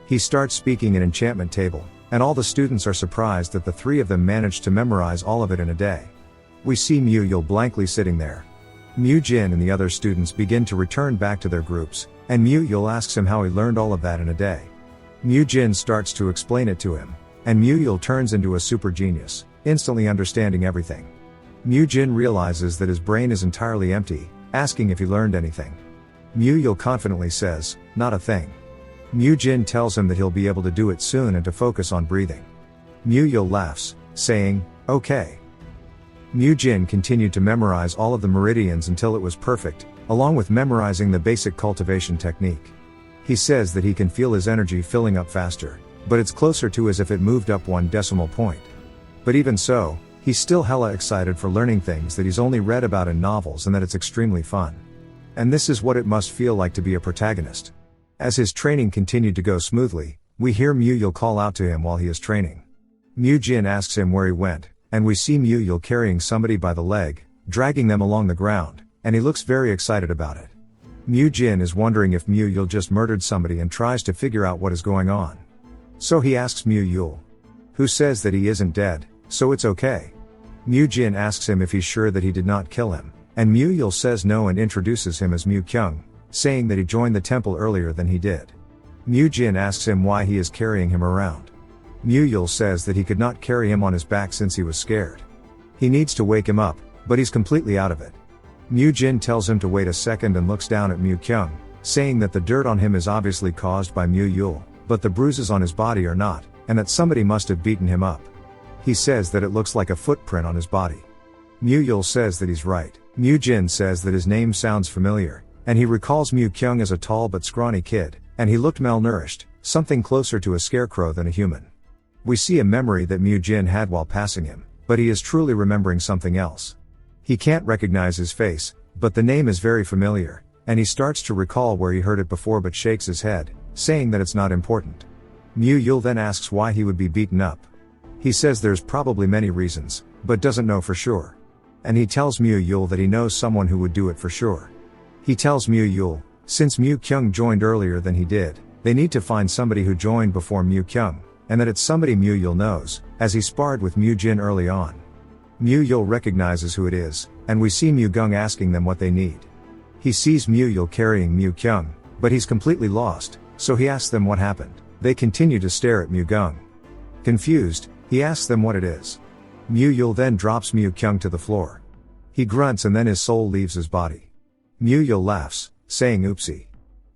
He starts speaking an enchantment table, and all the students are surprised that the three of them managed to memorize all of it in a day. We see Mu Yul blankly sitting there. Mu Jin and the other students begin to return back to their groups, and Mu Yul asks him how he learned all of that in a day. Mu Jin starts to explain it to him, and Mu Yul turns into a super genius, instantly understanding everything. Mu Jin realizes that his brain is entirely empty, asking if he learned anything. Mu Yul confidently says, not a thing. Mu Jin tells him that he'll be able to do it soon and to focus on breathing. Mu Yul laughs, saying, okay. Mu Jin continued to memorize all of the meridians until it was perfect, along with memorizing the basic cultivation technique. He says that he can feel his energy filling up faster, but it's closer to as if it moved up 1 decimal point. But even so, he's still hella excited for learning things that he's only read about in novels and that it's extremely fun. And this is what it must feel like to be a protagonist. As his training continued to go smoothly, we hear Mu Yul call out to him while he is training. Mu Jin asks him where he went, and we see Mu Yul carrying somebody by the leg, dragging them along the ground, and he looks very excited about it. Mu Jin is wondering if Mu Yul just murdered somebody and tries to figure out what is going on. So he asks Mu Yul, who says that he isn't dead, so it's okay. Mu Jin asks him if he's sure that he did not kill him, and Mu Yul says no and introduces him as Mu Kyung, saying that he joined the temple earlier than he did. Mu Jin asks him why he is carrying him around. Mu Yul says that he could not carry him on his back since he was scared. He needs to wake him up, but he's completely out of it. Mu Jin tells him to wait a second and looks down at Mu Kyung, saying that the dirt on him is obviously caused by Mu Yul, but the bruises on his body are not, and that somebody must have beaten him up. He says that it looks like a footprint on his body. Mu Yul says that he's right. Mu Jin says that his name sounds familiar, and he recalls Mu Kyung as a tall but scrawny kid, and he looked malnourished, something closer to a scarecrow than a human. We see a memory that Mu Jin had while passing him, but he is truly remembering something else. He can't recognize his face, but the name is very familiar, and he starts to recall where he heard it before but shakes his head, saying that it's not important. Mu Yul then asks why he would be beaten up. He says there's probably many reasons, but doesn't know for sure. And he tells Mu Yul that he knows someone who would do it for sure. He tells Mu Yul, since Mu Kyung joined earlier than he did, they need to find somebody who joined before Mu Kyung, and that it's somebody Mu Yul knows, as he sparred with Mu Jin early on. Mu Yul recognizes who it is, and we see Mu Gung asking them what they need. He sees Mu Yul carrying Mu Kyung, but he's completely lost, so he asks them what happened. They continue to stare at Mu Gung. Confused, he asks them what it is. Mu Yul then drops Mu Kyung to the floor. He grunts and then his soul leaves his body. Mu Yul laughs, saying oopsie.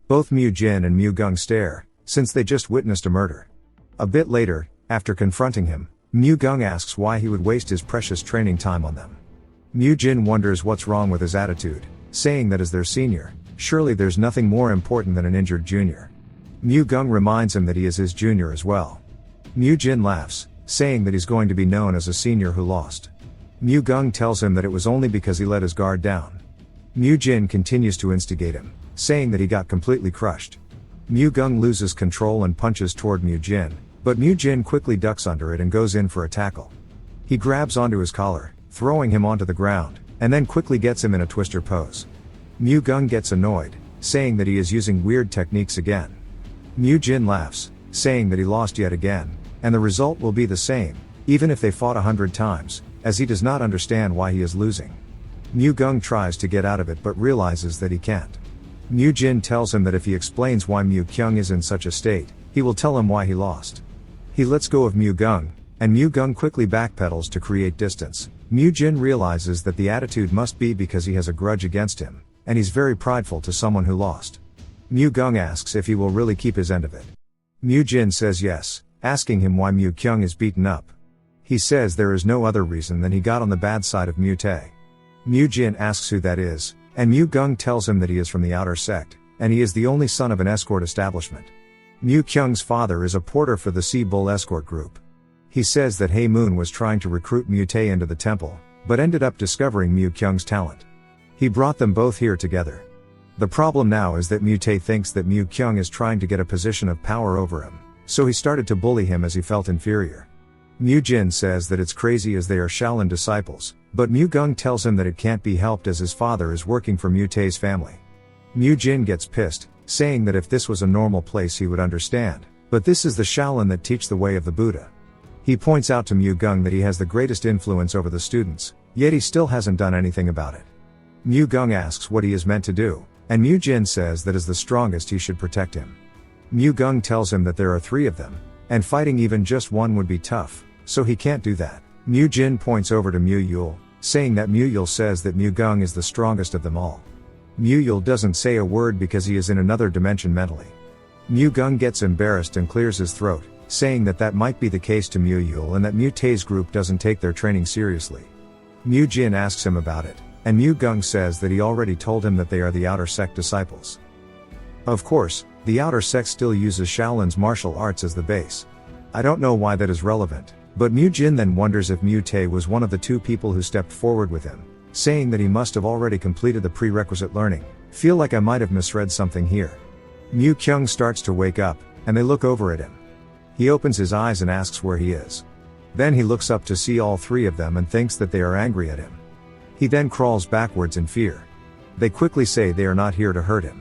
Both Mu Jin and Mu Gung stare, since they just witnessed a murder. A bit later, after confronting him, Mu Gung asks why he would waste his precious training time on them. Mu Jin wonders what's wrong with his attitude, saying that as their senior, surely there's nothing more important than an injured junior. Mu Gung reminds him that he is his junior as well. Mu Jin laughs, saying that he's going to be known as a senior who lost. Mu Gung tells him that it was only because he let his guard down. Mu Jin continues to instigate him, saying that he got completely crushed. Mu Gung loses control and punches toward Mu Jin, but Mu Jin quickly ducks under it and goes in for a tackle. He grabs onto his collar, throwing him onto the ground, and then quickly gets him in a twister pose. Mu Gung gets annoyed, saying that he is using weird techniques again. Mu Jin laughs, saying that he lost yet again, and the result will be the same, even if they fought 100 times, as he does not understand why he is losing. Mu Gung tries to get out of it but realizes that he can't. Mu Jin tells him that if he explains why Mu Kyung is in such a state, he will tell him why he lost. He lets go of Mu Gung, and Mu Gung quickly backpedals to create distance. Mu Jin realizes that the attitude must be because he has a grudge against him, and he's very prideful to someone who lost. Mu Gung asks if he will really keep his end of it. Mu Jin says yes, asking him why Mu Kyung is beaten up. He says there is no other reason than he got on the bad side of Mu Tae. Mu Jin asks who that is, and Mu Gung tells him that he is from the outer sect, and he is the only son of an escort establishment. Mu Kyung's father is a porter for the Sea Bull escort group. He says that Hae Moon was trying to recruit Mu Tae into the temple, but ended up discovering Mu Kyung's talent. He brought them both here together. The problem now is that Mu Tae thinks that Mu Kyung is trying to get a position of power over him, so he started to bully him as he felt inferior. Mu Jin says that it's crazy as they are Shaolin disciples, but Mu Gung tells him that it can't be helped as his father is working for Mu Tae's family. Mu Jin gets pissed, saying that if this was a normal place he would understand, but this is the Shaolin that teach the way of the Buddha. He points out to Mu Gung that he has the greatest influence over the students, yet he still hasn't done anything about it. Mu Gung asks what he is meant to do, and Mu Jin says that as the strongest he should protect him. Mu Gung tells him that there are 3 of them, and fighting even just one would be tough, so he can't do that. Mu Jin points over to Mu Yul, saying that Mu Yul says that Mu Gung is the strongest of them all. Mu Yul doesn't say a word because he is in another dimension mentally. Mu Gung gets embarrassed and clears his throat, saying that that might be the case to Mu Yul and that Mu Tae's group doesn't take their training seriously. Mu Jin asks him about it, and Mu Gung says that he already told him that they are the outer sect disciples. Of course, the outer sect still uses Shaolin's martial arts as the base. I don't know why that is relevant, but Mu Jin then wonders if Mu Tae was one of the 2 people who stepped forward with him, saying that he must have already completed the prerequisite learning. Feel like I might have misread something here. Mu Kyung starts to wake up, and they look over at him. He opens his eyes and asks where he is. Then he looks up to see all 3 of them and thinks that they are angry at him. He then crawls backwards in fear. They quickly say they are not here to hurt him.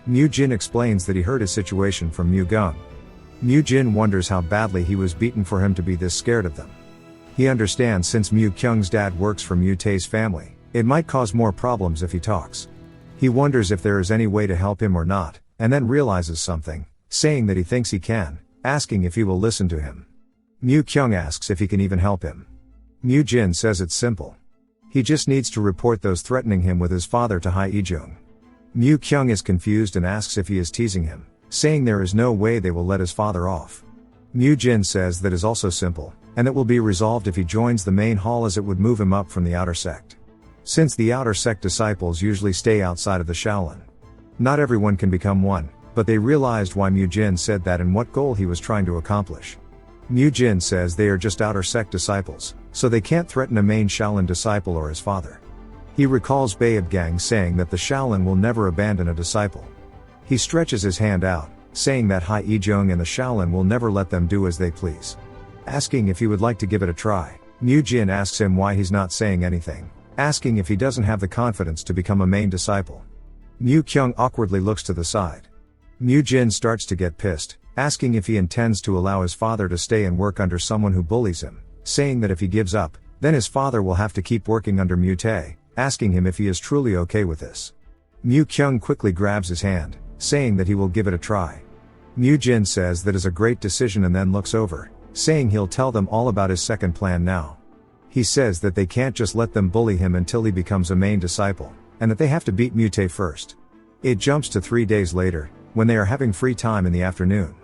Mu Jin explains that he heard his situation from Mu Gung. Mu Jin wonders how badly he was beaten for him to be this scared of them. He understands since Mu Kyung's dad works for Mu Tae's family, it might cause more problems if he talks. He wonders if there is any way to help him or not, and then realizes something, saying that he thinks he can, asking if he will listen to him. Mu Kyung asks if he can even help him. Mu Jin says it's simple. He just needs to report those threatening him with his father to Hai Ijung. Mu Kyung is confused and asks if he is teasing him, saying there is no way they will let his father off. Mu Jin says that is also simple, and it will be resolved if he joins the main hall as it would move him up from the outer sect. Since the outer sect disciples usually stay outside of the Shaolin. Not everyone can become one, but they realized why Mu Jin said that and what goal he was trying to accomplish. Mu Jin says they are just outer sect disciples, so they can't threaten a main Shaolin disciple or his father. He recalls Babe Gang saying that the Shaolin will never abandon a disciple. He stretches his hand out, saying that Hai Ijung and the Shaolin will never let them do as they please. Asking if he would like to give it a try, Mu Jin asks him why he's not saying anything, asking if he doesn't have the confidence to become a main disciple. Mu Kyung awkwardly looks to the side. Mu Jin starts to get pissed, asking if he intends to allow his father to stay and work under someone who bullies him, saying that if he gives up, then his father will have to keep working under Mu Tae, asking him if he is truly okay with this. Mu Kyung quickly grabs his hand, saying that he will give it a try. Mu Jin says that is a great decision and then looks over, saying he'll tell them all about his second plan now. He says that they can't just let them bully him until he becomes a main disciple, and that they have to beat Mu Tae first. It jumps to 3 days later, when they are having free time in the afternoon.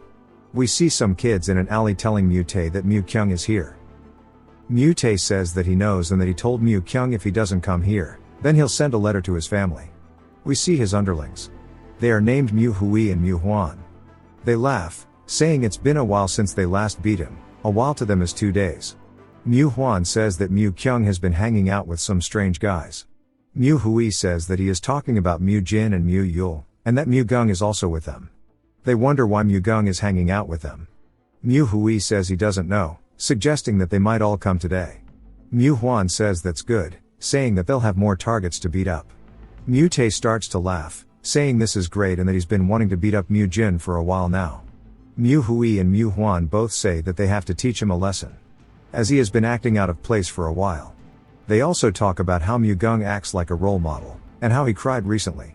We see some kids in an alley telling Mu Tae that Mu Kyung is here. Mu Tae says that he knows and that he told Mu Kyung if he doesn't come here, then he'll send a letter to his family. We see his underlings. They are named Mu Hui and Mu Huan. They laugh, saying it's been a while since they last beat him. A while to them is 2 days. Mu Huan says that Mu Kyung has been hanging out with some strange guys. Mu Hui says that he is talking about Mu Jin and Mu Yul, and that Mu Gung is also with them. They wonder why Mu Gung is hanging out with them. Mu Hui says he doesn't know, suggesting that they might all come today. Mu Huan says that's good, saying that they'll have more targets to beat up. Mu Tae starts to laugh, saying this is great and that he's been wanting to beat up Mu Jin for a while now. Mu Hui and Mu Huan both say that they have to teach him a lesson, as he has been acting out of place for a while. They also talk about how Mu Gung acts like a role model, and how he cried recently.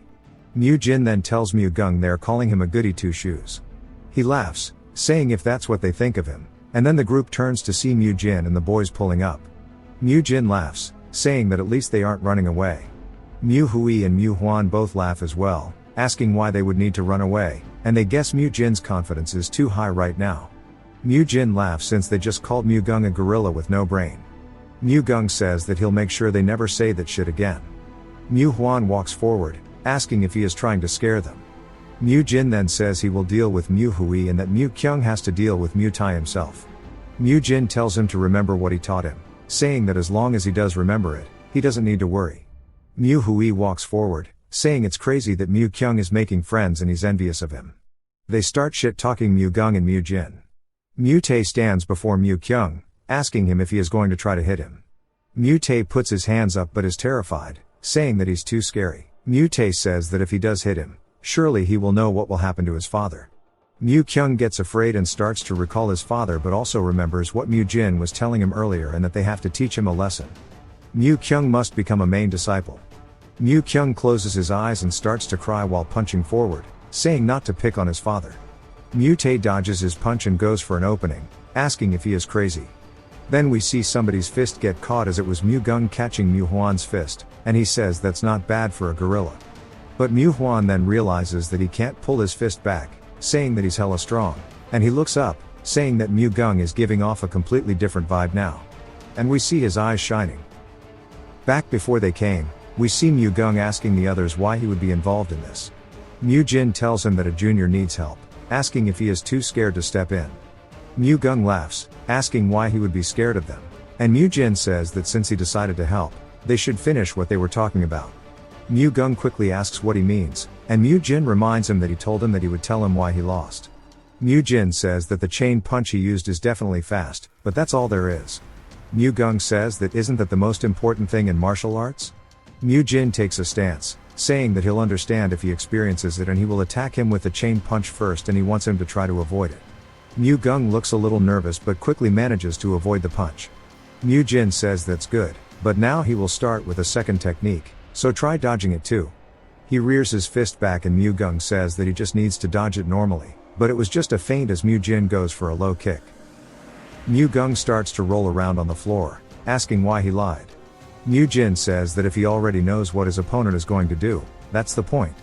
Mu Jin then tells Mu Gung they're calling him a goody two-shoes. He laughs, saying if that's what they think of him, and then the group turns to see Mu Jin and the boys pulling up. Mu Jin laughs, saying that at least they aren't running away. Mu Hui and Mu Huan both laugh as well, asking why they would need to run away, and they guess Mu Jin's confidence is too high right now. Mu Jin laughs since they just called Mu Gung a gorilla with no brain. Mu Gung says that he'll make sure they never say that shit again. Mu Huan walks forward, asking if he is trying to scare them. Mu Jin then says he will deal with Mu Hui and that Mu Kyung has to deal with Mu Tai himself. Mu Jin tells him to remember what he taught him, saying that as long as he does remember it, he doesn't need to worry. Mu Hui walks forward, saying it's crazy that Mu Kyung is making friends and he's envious of him. They start shit-talking Mu Gung and Mu Jin. Mu Tae stands before Mu Kyung, asking him if he is going to try to hit him. Mu Tae puts his hands up but is terrified, saying that he's too scary. Mu Tae says that if he does hit him, surely he will know what will happen to his father. Mu Kyung gets afraid and starts to recall his father but also remembers what Mu Jin was telling him earlier and that they have to teach him a lesson. Mu Kyung must become a main disciple. Mu Kyung closes his eyes and starts to cry while punching forward, saying not to pick on his father. Mu Tae dodges his punch and goes for an opening, asking if he is crazy. Then we see somebody's fist get caught as it was Mu Gung catching Mu Huan's fist, and he says that's not bad for a gorilla. But Mu Huan then realizes that he can't pull his fist back, saying that he's hella strong, and he looks up, saying that Mu Gung is giving off a completely different vibe now. And we see his eyes shining. Back before they came, we see Mu Gung asking the others why he would be involved in this. Mu Jin tells him that a junior needs help, asking if he is too scared to step in. Mu Gung laughs, asking why he would be scared of them, and Mu Jin says that since he decided to help, they should finish what they were talking about. Mu Gung quickly asks what he means, and Mu Jin reminds him that he told him that he would tell him why he lost. Mu Jin says that the chain punch he used is definitely fast, but that's all there is. Mu Gung says that isn't that the most important thing in martial arts? Mu Jin takes a stance, saying that he'll understand if he experiences it and he will attack him with the chain punch first and he wants him to try to avoid it. Mu Gung looks a little nervous but quickly manages to avoid the punch. Mu Jin says that's good, but now he will start with a second technique, so try dodging it too. He rears his fist back and Mu Gung says that he just needs to dodge it normally, but it was just a feint as Mu Jin goes for a low kick. Mu Gung starts to roll around on the floor, asking why he lied. Mu Jin says that if he already knows what his opponent is going to do, that's the point.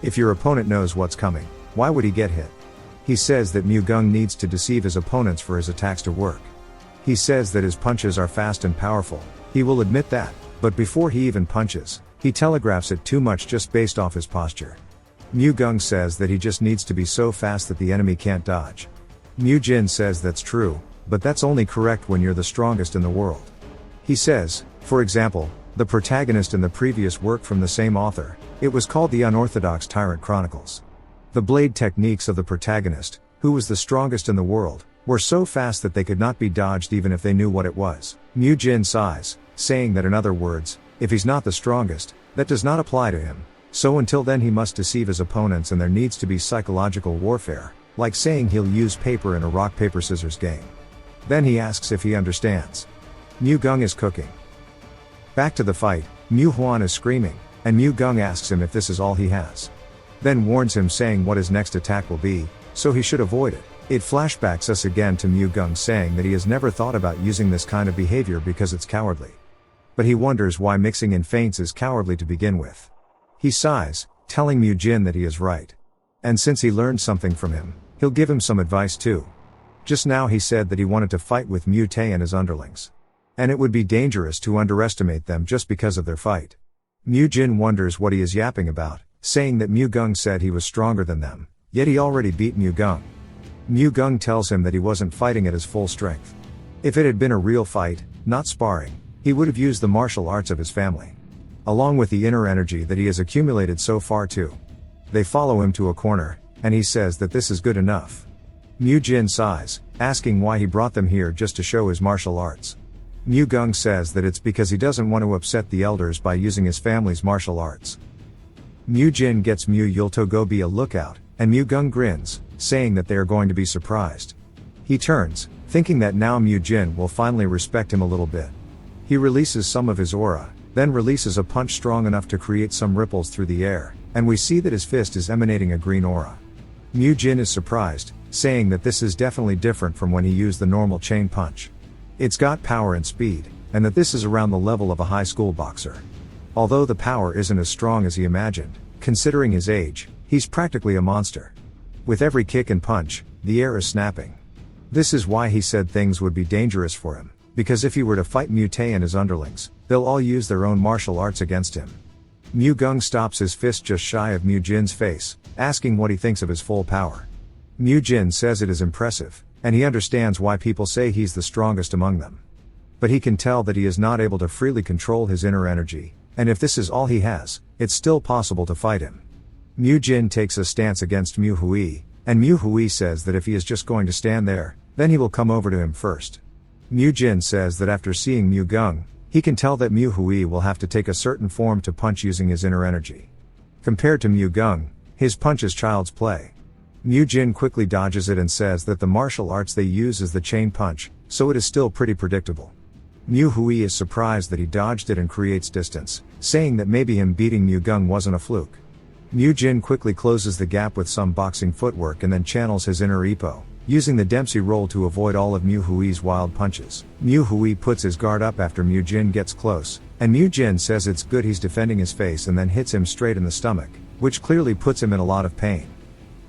If your opponent knows what's coming, why would he get hit? He says that Mu Gung needs to deceive his opponents for his attacks to work. He says that his punches are fast and powerful, he will admit that, but before he even punches, he telegraphs it too much just based off his posture. Mu Gung says that he just needs to be so fast that the enemy can't dodge. Mu Jin says that's true, but that's only correct when you're the strongest in the world. He says, for example, the protagonist in the previous work from the same author, it was called The Unorthodox Tyrant Chronicles. The blade techniques of the protagonist, who was the strongest in the world, were so fast that they could not be dodged even if they knew what it was. Mu Jin sighs, saying that in other words, if he's not the strongest, that does not apply to him, so until then he must deceive his opponents and there needs to be psychological warfare, like saying he'll use paper in a rock-paper-scissors game. Then he asks if he understands. Mu Gung is cooking. Back to the fight, Mu Huan is screaming, and Mu Gung asks him if this is all he has. Then warns him saying what his next attack will be, so he should avoid it. It flashbacks us again to Mu Gung saying that he has never thought about using this kind of behavior because it's cowardly. But he wonders why mixing in feints is cowardly to begin with. He sighs, telling Mu Jin that he is right. And since he learned something from him, he'll give him some advice too. Just now he said that he wanted to fight with Mu Tae and his underlings. And it would be dangerous to underestimate them just because of their fight. Mu Jin wonders what he is yapping about, saying that Mu Gung said he was stronger than them, yet he already beat Mu Gung. Mu Gung tells him that he wasn't fighting at his full strength. If it had been a real fight, not sparring, he would have used the martial arts of his family. Along with the inner energy that he has accumulated so far too. They follow him to a corner, and he says that this is good enough. Mu Jin sighs, asking why he brought them here just to show his martial arts. Mu Gung says that it's because he doesn't want to upset the elders by using his family's martial arts. Mu Jin gets Mu Yul to go be a lookout, and Mu Gung grins, saying that they are going to be surprised. He turns, thinking that now Mu Jin will finally respect him a little bit. He releases some of his aura, then releases a punch strong enough to create some ripples through the air, and we see that his fist is emanating a green aura. Mu Jin is surprised, saying that this is definitely different from when he used the normal chain punch. It's got power and speed, and that this is around the level of a high school boxer. Although the power isn't as strong as he imagined, considering his age, he's practically a monster. With every kick and punch, the air is snapping. This is why he said things would be dangerous for him, because if he were to fight Mu Tae and his underlings, they'll all use their own martial arts against him. Mu Gung stops his fist just shy of Mu Jin's face, asking what he thinks of his full power. Mu Jin says it is impressive, and he understands why people say he's the strongest among them. But he can tell that he is not able to freely control his inner energy, and if this is all he has, it's still possible to fight him. Mu Jin takes a stance against Mu Hui, and Mu Hui says that if he is just going to stand there, then he will come over to him first. Mu Jin says that after seeing Mu Gung, he can tell that Mu Hui will have to take a certain form to punch using his inner energy. Compared to Mu Gung, his punch is child's play. Mu Jin quickly dodges it and says that the martial arts they use is the chain punch, so it is still pretty predictable. Mu Hui is surprised that he dodged it and creates distance, saying that maybe him beating Mu Gung wasn't a fluke. Mu Jin quickly closes the gap with some boxing footwork and then channels his inner Ipo, using the Dempsey roll to avoid all of Mu Hui's wild punches. Mu Hui puts his guard up after Mu Jin gets close, and Mu Jin says it's good he's defending his face and then hits him straight in the stomach, which clearly puts him in a lot of pain.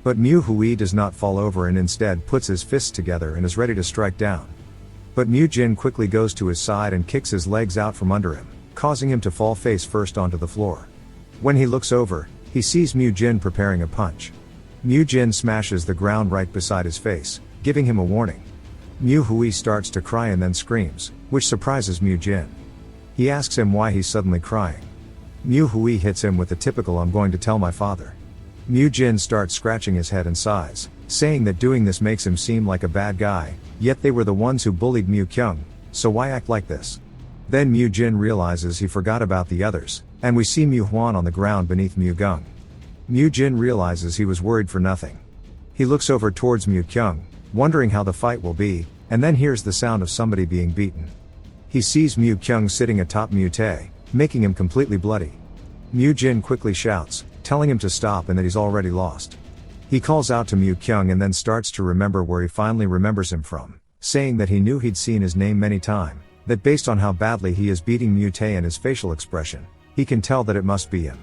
But Mu Hui does not fall over and instead puts his fists together and is ready to strike down. But Mu Jin quickly goes to his side and kicks his legs out from under him, causing him to fall face first onto the floor. When he looks over, he sees Mu Jin preparing a punch. Mu Jin smashes the ground right beside his face, giving him a warning. Mu Hui starts to cry and then screams, which surprises Mu Jin. He asks him why he's suddenly crying. Mu Hui hits him with the typical "I'm going to tell my father." Mu Jin starts scratching his head and sighs, saying that doing this makes him seem like a bad guy, yet they were the ones who bullied Mu Kyung, so why act like this? Then Mu Jin realizes he forgot about the others, and we see Mu Hwan on the ground beneath Mu Gung. Mu Jin realizes he was worried for nothing. He looks over towards Mu Kyung, wondering how the fight will be, and then hears the sound of somebody being beaten. He sees Mu Kyung sitting atop Mu Tae, making him completely bloody. Mu Jin quickly shouts, telling him to stop and that he's already lost. He calls out to Mu Kyung and then starts to remember where he finally remembers him from, saying that he knew he'd seen his name many times, that based on how badly he is beating Mu Tae and his facial expression, he can tell that it must be him.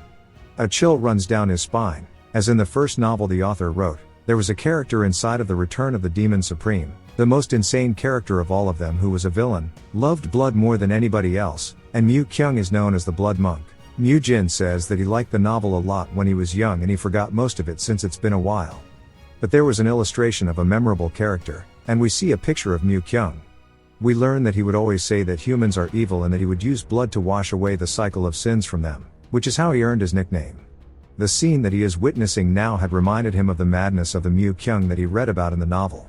A chill runs down his spine, as in the first novel the author wrote, there was a character inside of The Return of the Demon Supreme, the most insane character of all of them who was a villain, loved blood more than anybody else, and Mu Kyung is known as the Blood Monk. Mu Jin says that he liked the novel a lot when he was young and he forgot most of it since it's been a while. But there was an illustration of a memorable character, and we see a picture of Mu Kyung. We learn that he would always say that humans are evil and that he would use blood to wash away the cycle of sins from them, which is how he earned his nickname. The scene that he is witnessing now had reminded him of the madness of the Mu Kyung that he read about in the novel.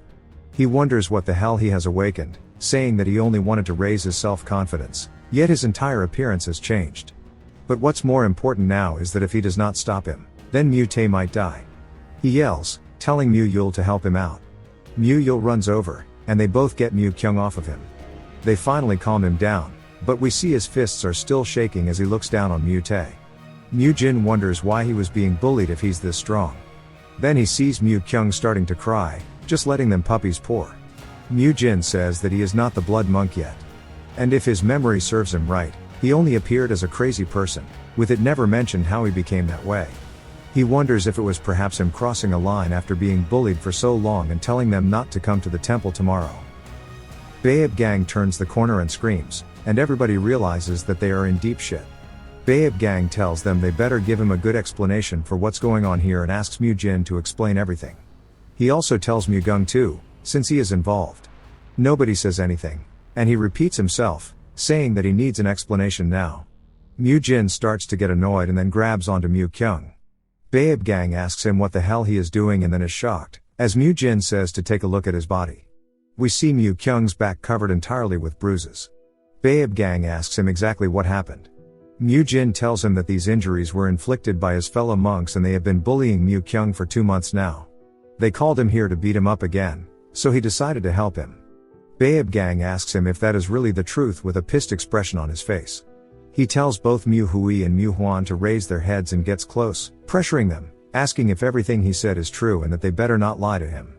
He wonders what the hell he has awakened, saying that he only wanted to raise his self-confidence, yet his entire appearance has changed. But what's more important now is that if he does not stop him, then Mu Tae might die. He yells, telling Mu Yul to help him out. Mu Yul runs over, and they both get Mu Kyung off of him. They finally calm him down, but we see his fists are still shaking as he looks down on Mu Tae. Mu Jin wonders why he was being bullied if he's this strong. Then he sees Mu Kyung starting to cry, just letting them puppies pour. Mu Jin says that he is not the Blood Monk yet. And if his memory serves him right, he only appeared as a crazy person, with it never mentioned how he became that way. He wonders if it was perhaps him crossing a line after being bullied for so long and telling them not to come to the temple tomorrow. Baeb Gang turns the corner and screams, and everybody realizes that they are in deep shit. Baeb Gang tells them they better give him a good explanation for what's going on here and asks Mu Jin to explain everything. He also tells Mu Gung too, since he is involved. Nobody says anything, and he repeats himself, saying that he needs an explanation now. Mu Jin starts to get annoyed and then grabs onto Mu Kyung. Babe Gang asks him what the hell he is doing and then is shocked, as Mu Jin says to take a look at his body. We see Mu Kyung's back covered entirely with bruises. Babe Gang asks him exactly what happened. Mu Jin tells him that these injuries were inflicted by his fellow monks and they have been bullying Mu Kyung for 2 months now. They called him here to beat him up again, so he decided to help him. Babe Gang asks him if that is really the truth with a pissed expression on his face. He tells both Mu Hui and Mu Huan to raise their heads and gets close, pressuring them, asking if everything he said is true and that they better not lie to him.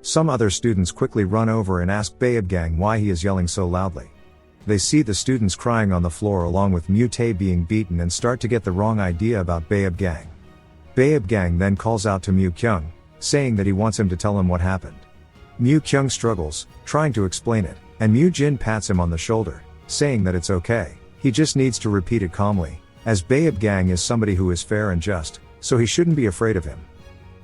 Some other students quickly run over and ask Babe Gang why he is yelling so loudly. They see the students crying on the floor along with Mu Tae being beaten and start to get the wrong idea about Babe Gang. Babe Gang then calls out to Mu Kyung, saying that he wants him to tell him what happened. Mu Kyung struggles, trying to explain it, and Mu Jin pats him on the shoulder, saying that it's okay. He just needs to repeat it calmly, as Babe Gang is somebody who is fair and just, so he shouldn't be afraid of him.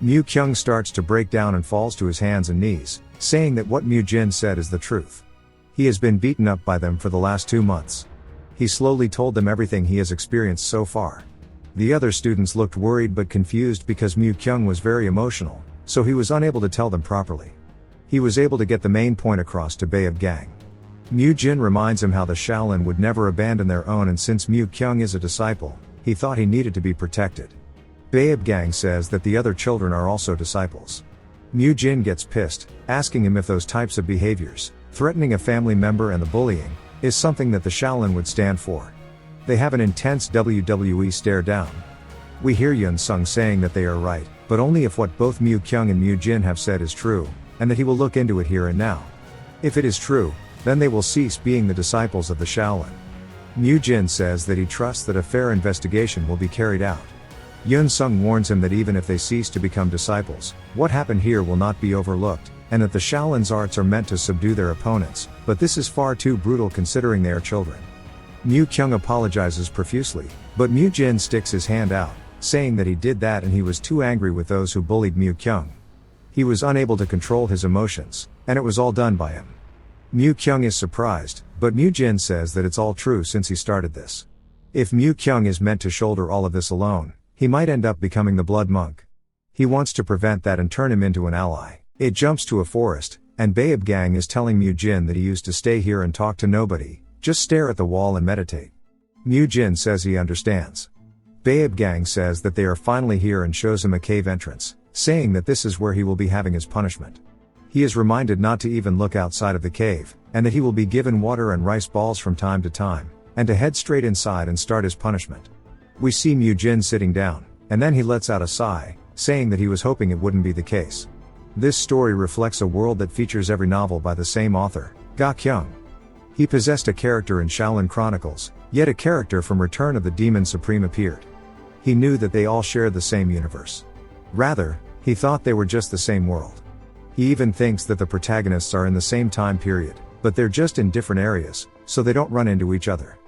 Mu Kyung starts to break down and falls to his hands and knees, saying that what Mu Jin said is the truth. He has been beaten up by them for the last 2 months. He slowly told them everything he has experienced so far. The other students looked worried but confused because Mu Kyung was very emotional, so he was unable to tell them properly. He was able to get the main point across to Babe Gang. Mu Jin reminds him how the Shaolin would never abandon their own, and since Mu Kyung is a disciple, he thought he needed to be protected. Babe Gang says that the other children are also disciples. Mu Jin gets pissed, asking him if those types of behaviors, threatening a family member and the bullying, is something that the Shaolin would stand for. They have an intense WWE stare down. We hear Yun Sung saying that they are right, but only if what both Mu Kyung and Mu Jin have said is true, and that he will look into it here and now. If it is true, then they will cease being the disciples of the Shaolin. Mu Jin says that he trusts that a fair investigation will be carried out. Yun Sung warns him that even if they cease to become disciples, what happened here will not be overlooked, and that the Shaolin's arts are meant to subdue their opponents, but this is far too brutal considering they are children. Mu Kyung apologizes profusely, but Mu Jin sticks his hand out, saying that he did that and he was too angry with those who bullied Mu Kyung. He was unable to control his emotions, and it was all done by him. Mu Kyung is surprised, but Mu Jin says that it's all true since he started this. If Mu Kyung is meant to shoulder all of this alone, he might end up becoming the blood monk. He wants to prevent that and turn him into an ally. It jumps to a forest, and Babe Gang is telling Mu Jin that he used to stay here and talk to nobody, just stare at the wall and meditate. Mu Jin says he understands. Babe Gang says that they are finally here and shows him a cave entrance, saying that this is where he will be having his punishment. He is reminded not to even look outside of the cave, and that he will be given water and rice balls from time to time, and to head straight inside and start his punishment. We see Mu Jin sitting down, and then he lets out a sigh, saying that he was hoping it wouldn't be the case. This story reflects a world that features every novel by the same author, Ga Kyung. He possessed a character in Shaolin Chronicles, yet a character from Return of the Demon Supreme appeared. He knew that they all shared the same universe. Rather, he thought they were just the same world. He even thinks that the protagonists are in the same time period, but they're just in different areas, so they don't run into each other.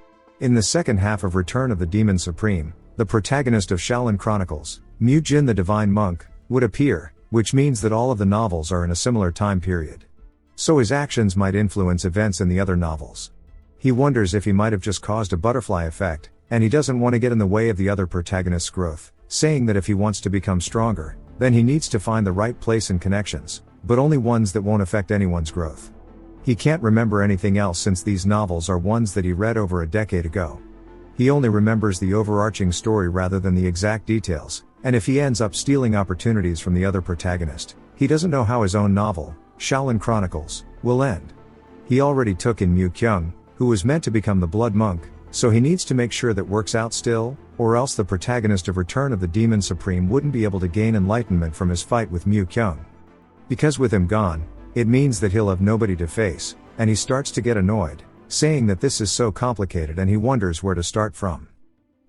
In the second half of Return of the Demon Supreme, the protagonist of Shaolin Chronicles, Mu Jin the Divine Monk, would appear, which means that all of the novels are in a similar time period. So his actions might influence events in the other novels. He wonders if he might have just caused a butterfly effect, and he doesn't want to get in the way of the other protagonist's growth, saying that if he wants to become stronger, then he needs to find the right place and connections, but only ones that won't affect anyone's growth. He can't remember anything else since these novels are ones that he read over a decade ago. He only remembers the overarching story rather than the exact details, and if he ends up stealing opportunities from the other protagonist, he doesn't know how his own novel, Shaolin Chronicles, will end. He already took in Mu Kyung, who was meant to become the Blood Monk, so he needs to make sure that works out still, or else the protagonist of Return of the Demon Supreme wouldn't be able to gain enlightenment from his fight with Mu Kyung. Because with him gone, it means that he'll have nobody to face, and he starts to get annoyed, saying that this is so complicated and he wonders where to start from.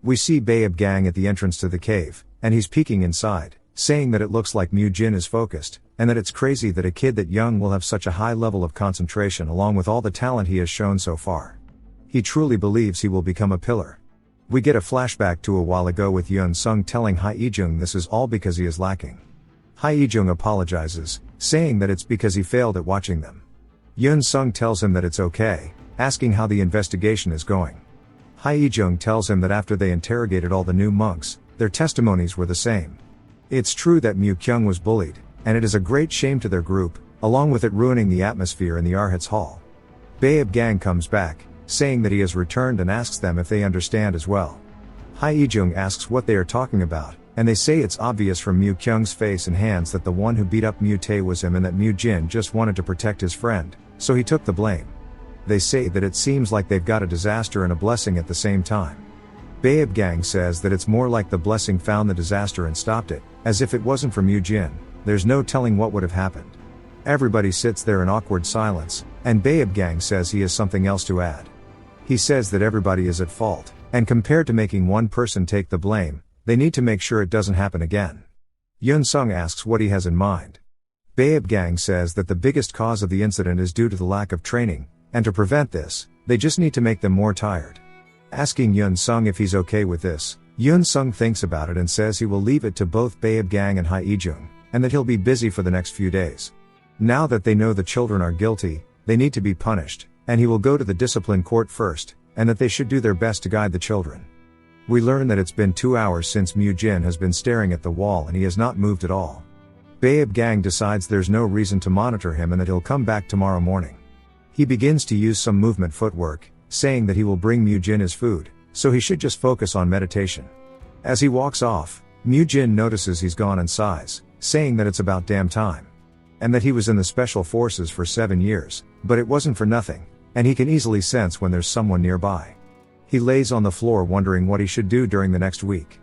We see Babe Gang at the entrance to the cave, and he's peeking inside, saying that it looks like Mu Jin is focused, and that it's crazy that a kid that young will have such a high level of concentration along with all the talent he has shown so far. He truly believes he will become a pillar. We get a flashback to a while ago with Yun Sung telling Hai Ijung this is all because he is lacking. Hai Ijung apologizes, saying that it's because he failed at watching them. Yun Sung tells him that it's okay, asking how the investigation is going. Hae-jung tells him that after they interrogated all the new monks, their testimonies were the same. It's true that Mu-kyung was bullied, and it is a great shame to their group, along with it ruining the atmosphere in the Arhats Hall. Baeb Gang comes back, saying that he has returned and asks them if they understand as well. Hae-jung asks what they are talking about, and they say it's obvious from Mu-kyung's face and hands that the one who beat up Mu-tae was him and that Mu-jin just wanted to protect his friend, so he took the blame. They say that it seems like they've got a disaster and a blessing at the same time. Baeb Gang says that it's more like the blessing found the disaster and stopped it, as if it wasn't for Mu-jin, there's no telling what would have happened. Everybody sits there in awkward silence, and Baeb Gang says he has something else to add. He says that everybody is at fault, and compared to making one person take the blame, they need to make sure it doesn't happen again. Yun Sung asks what he has in mind. Baeb Gang says that the biggest cause of the incident is due to the lack of training, and to prevent this, they just need to make them more tired. Asking Yun Sung if he's okay with this, Yun Sung thinks about it and says he will leave it to both Baeb Gang and Hae-jung, and that he'll be busy for the next few days. Now that they know the children are guilty, they need to be punished, and he will go to the discipline court first, and that they should do their best to guide the children. We learn that it's been 2 hours since Mu-jin has been staring at the wall and he has not moved at all. Baeb Gang decides there's no reason to monitor him and that he'll come back tomorrow morning. He begins to use some movement footwork, saying that he will bring Mu-jin his food, so he should just focus on meditation. As he walks off, Mu-jin notices he's gone and sighs, saying that it's about damn time. And that he was in the special forces for 7 years, but it wasn't for nothing, and he can easily sense when there's someone nearby. He lays on the floor wondering what he should do during the next week.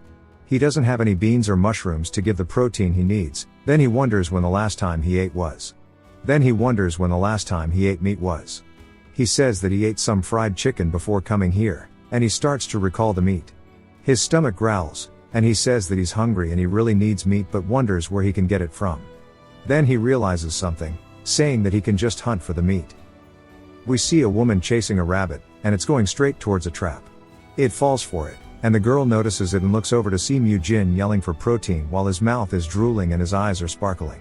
He doesn't have any beans or mushrooms to give the protein he needs, then he wonders when the last time he ate was. Then he wonders when the last time he ate meat was. He says that he ate some fried chicken before coming here, and he starts to recall the meat. His stomach growls, and he says that he's hungry and he really needs meat but wonders where he can get it from. Then he realizes something, saying that he can just hunt for the meat. We see a woman chasing a rabbit, and it's going straight towards a trap. It falls for it, and the girl notices it and looks over to see Mu-jin yelling for protein while his mouth is drooling and his eyes are sparkling.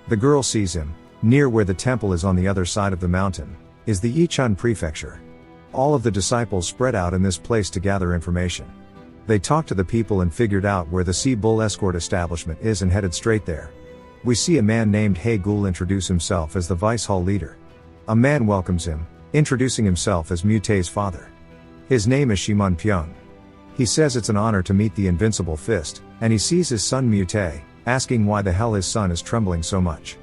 The girl sees him. Near where the temple is on the other side of the mountain, is the Yichun prefecture. All of the disciples spread out in this place to gather information. They talked to the people and figured out where the Sea Bull escort establishment is and headed straight there. We see a man named Hae-gul introduce himself as the vice hall leader. A man welcomes him, introducing himself as Mu-tae's father. His name is Shimun-pyung. He says it's an honor to meet the invincible fist, and he sees his son Mu-tae, asking why the hell his son is trembling so much.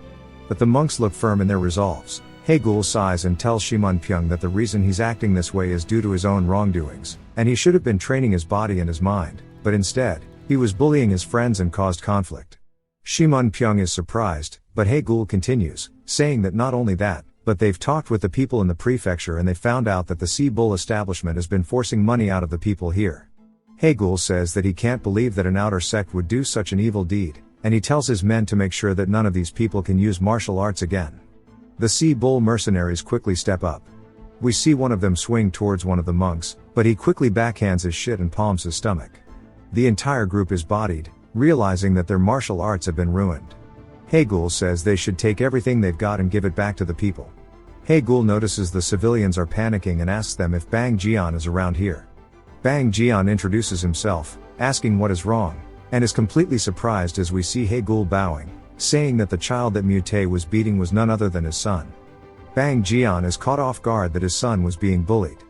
But the monks look firm in their resolves. Hae-gul sighs and tells Shimun-pyung that the reason he's acting this way is due to his own wrongdoings, and he should have been training his body and his mind, but instead, he was bullying his friends and caused conflict. Shimun-pyung is surprised, but Hae-gul continues, saying that not only that, but they've talked with the people in the prefecture and they found out that the Sea Bull establishment has been forcing money out of the people here. Hae-gul says that he can't believe that an outer sect would do such an evil deed, and he tells his men to make sure that none of these people can use martial arts again. The Sea Bull mercenaries quickly step up. We see one of them swing towards one of the monks, but he quickly backhands his shit and palms his stomach. The entire group is bodied, realizing that their martial arts have been ruined. Hae-gul says they should take everything they've got and give it back to the people. Hae-gul notices the civilians are panicking and asks them if Bang Jian is around here. Bang Jian introduces himself, asking what is wrong, and is completely surprised as we see Hae-gul bowing, saying that the child that Mu-tae was beating was none other than his son. Bang Jian is caught off guard that his son was being bullied.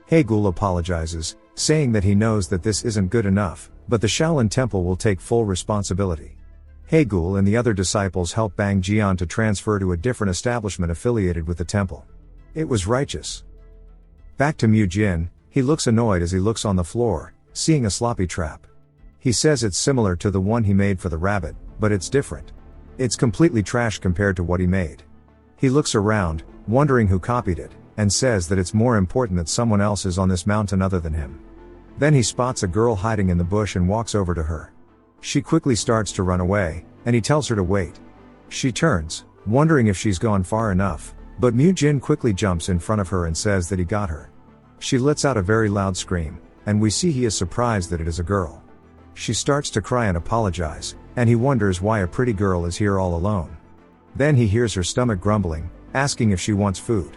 Hae-gul apologizes, saying that he knows that this isn't good enough, but the Shaolin Temple will take full responsibility. Hae-gul and the other disciples help Bang Jian to transfer to a different establishment affiliated with the temple. It was righteous. Back to Mu-jin, he looks annoyed as he looks on the floor, seeing a sloppy trap. He says it's similar to the one he made for the rabbit, but it's different. It's completely trash compared to what he made. He looks around, wondering who copied it, and says that it's more important that someone else is on this mountain other than him. Then he spots a girl hiding in the bush and walks over to her. She quickly starts to run away, and he tells her to wait. She turns, wondering if she's gone far enough, but Mu-jin quickly jumps in front of her and says that he got her. She lets out a very loud scream, and we see he is surprised that it is a girl. She starts to cry and apologize, and he wonders why a pretty girl is here all alone. Then he hears her stomach grumbling, asking if she wants food.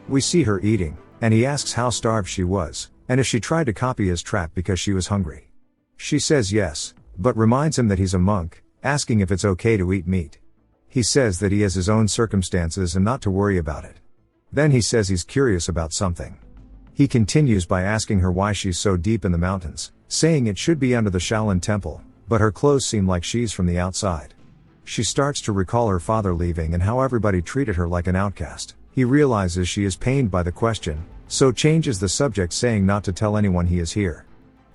We see her eating, and he asks how starved she was, and if she tried to copy his trap because she was hungry. She says yes, but reminds him that he's a monk, asking if it's okay to eat meat. He says that he has his own circumstances and not to worry about it. Then he says he's curious about something. He continues by asking her why she's so deep in the mountains, saying it should be under the Shaolin temple, but her clothes seem like she's from the outside. She starts to recall her father leaving and how everybody treated her like an outcast. He realizes she is pained by the question, so changes the subject, saying not to tell anyone he is here.